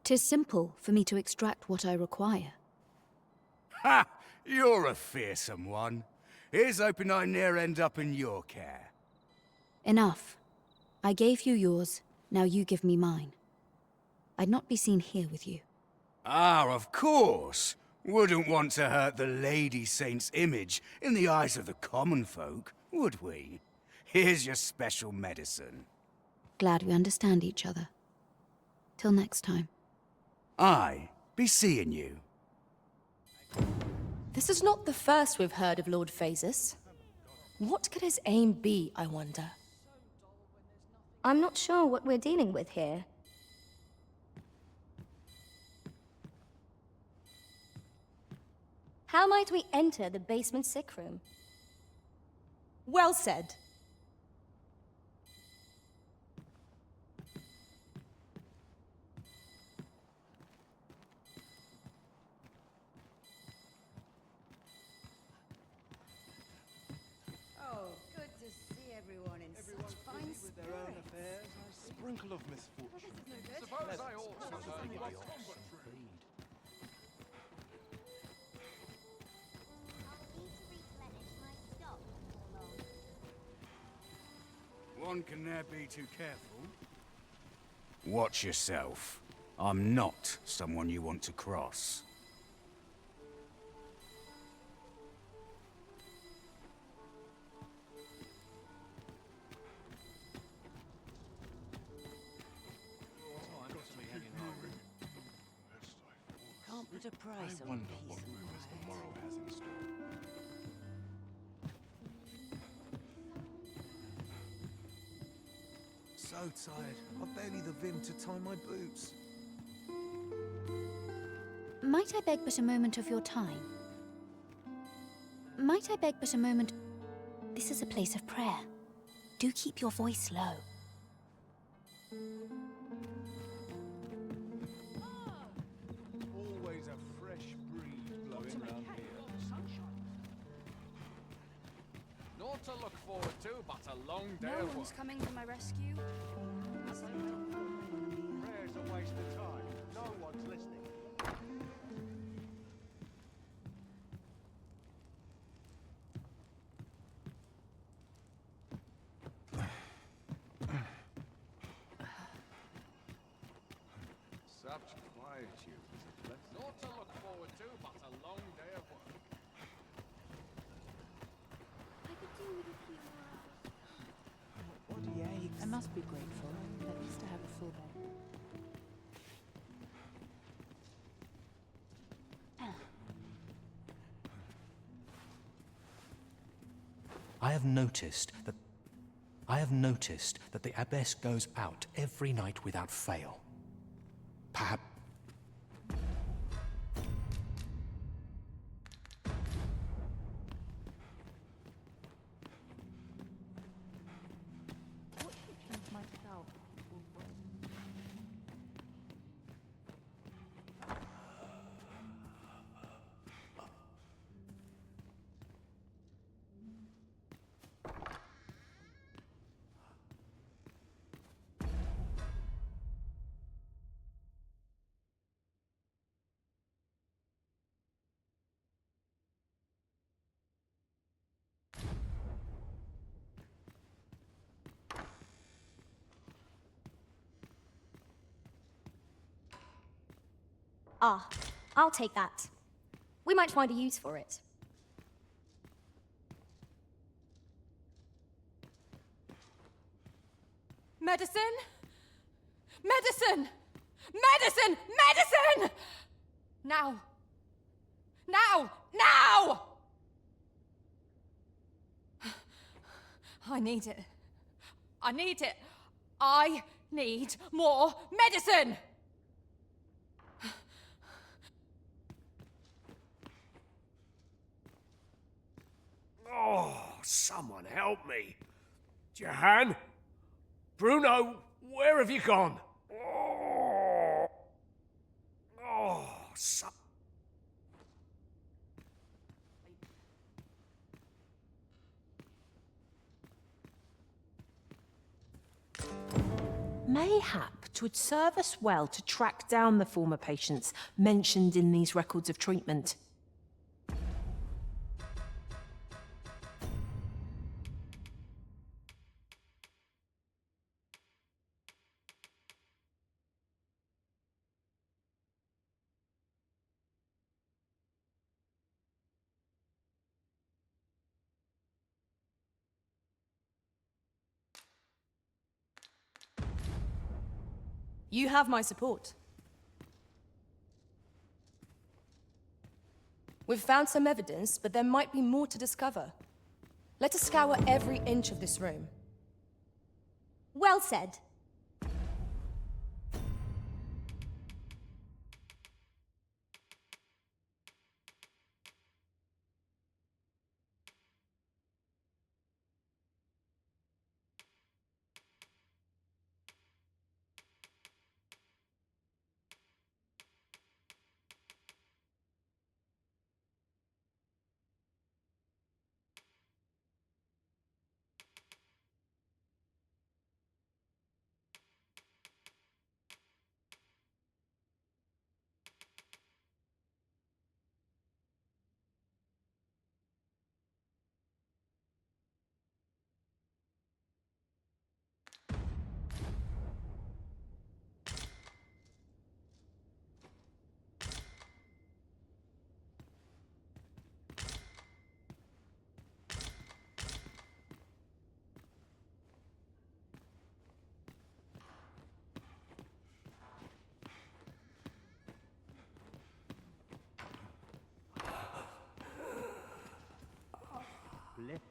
Speaker 18: 'Tis simple for me to extract what I require.
Speaker 20: Ha! You're a fearsome one. Here's hoping I ne'er end up in your care.
Speaker 18: Enough. I gave you yours, now you give me mine. I'd not be seen here with you.
Speaker 20: Ah, of course. Wouldn't want to hurt the Lady Saint's image in the eyes of the common folk, would we? Here's your special medicine.
Speaker 18: Glad we understand each other. Till next time.
Speaker 20: Aye, be seeing you.
Speaker 4: This is not the first we've heard of Lord Phasus. What could his aim be, I wonder?
Speaker 1: I'm not sure what we're dealing with here. How might we enter the basement sick room?
Speaker 4: Well said.
Speaker 15: Oh, good to see everyone in such fine
Speaker 14: with their own
Speaker 15: spirits.
Speaker 14: affairs. Sprinkle of misfortune.
Speaker 6: Suppose I also learn my
Speaker 20: One can ne'er be too careful. Watch yourself. I'm not someone you want to cross.
Speaker 15: Can't put a price on peace and quiet.
Speaker 8: So tired. I've barely the vim to tie my boots.
Speaker 18: Might I beg but a moment of your time? Might I beg but a moment? This is a place of prayer. Do keep your voice low.
Speaker 14: Always a fresh breeze blowing round here.
Speaker 6: Naught to look forward to, but a long day
Speaker 2: No
Speaker 6: of
Speaker 2: one's
Speaker 6: work.
Speaker 2: coming to my rescue.
Speaker 5: Prayer's a waste of time. No one's listening.
Speaker 6: Such quietude is a blessing. Naught to look forward to, but a long day of work.
Speaker 2: I could do with a few more hours.
Speaker 11: Body aches. I must be grateful, at least I have a full bed.
Speaker 19: I have noticed that the abbess goes out every night without fail. Perhaps
Speaker 2: What pictures myself will win?
Speaker 1: Ah, I'll take that. We might find a use for it.
Speaker 4: Medicine? Medicine! Medicine! Medicine! Now! Now! Now! I need it. I need it. I need more medicine!
Speaker 5: Oh, someone help me. Jahan? Bruno, where have you gone? Oh,
Speaker 3: Mayhap 'twould serve us well to track down the former patients mentioned in these records of treatment.
Speaker 4: You have my support. We've found some evidence, but there might be more to discover. Let us scour every inch of this room.
Speaker 1: Well said.
Speaker 5: left.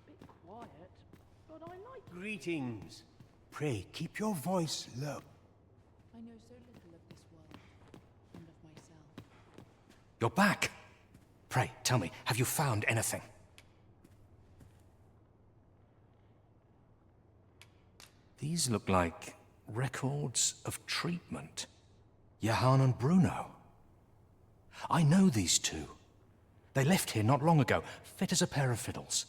Speaker 12: Bit quiet, but I like it.
Speaker 5: Greetings. Pray, keep your voice low.
Speaker 11: I know so little of this world, and of myself.
Speaker 19: You're back! Pray, tell me, have you found anything? These look like records of treatment. Johann and Bruno. I know these two. They left here not long ago, fit as a pair of fiddles.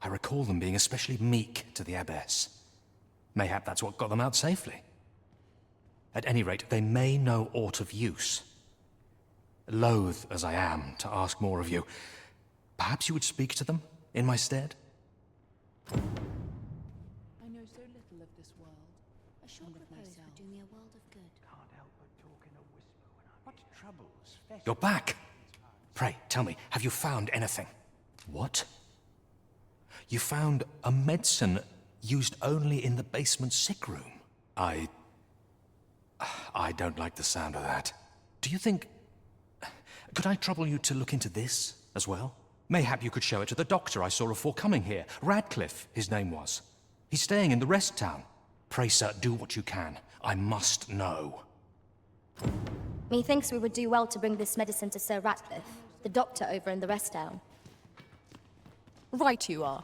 Speaker 19: I recall them being especially meek to the abbess. Mayhap that's what got them out safely. At any rate, they may know aught of use. Loath as I am to ask more of you, perhaps you would speak to them in my stead?
Speaker 11: I know so little of this world,
Speaker 15: A short
Speaker 11: and of
Speaker 15: repose
Speaker 11: myself.
Speaker 15: would do me a world of good.
Speaker 5: Can't help but talk in a whisper when I'm... What troubles fester?
Speaker 19: You're back! Pray, tell me, have you found anything? What? You found a medicine used only in the basement sick room? I don't like the sound of that. Do you think... Could I trouble you to look into this as well? Mayhap you could show it to the doctor I saw afore coming here. Radcliffe, his name was. He's staying in the rest town. Pray, sir, do what you can. I must know.
Speaker 1: Methinks we would do well to bring this medicine to Sir Ratcliffe, the doctor over in the rest town.
Speaker 4: Right you are.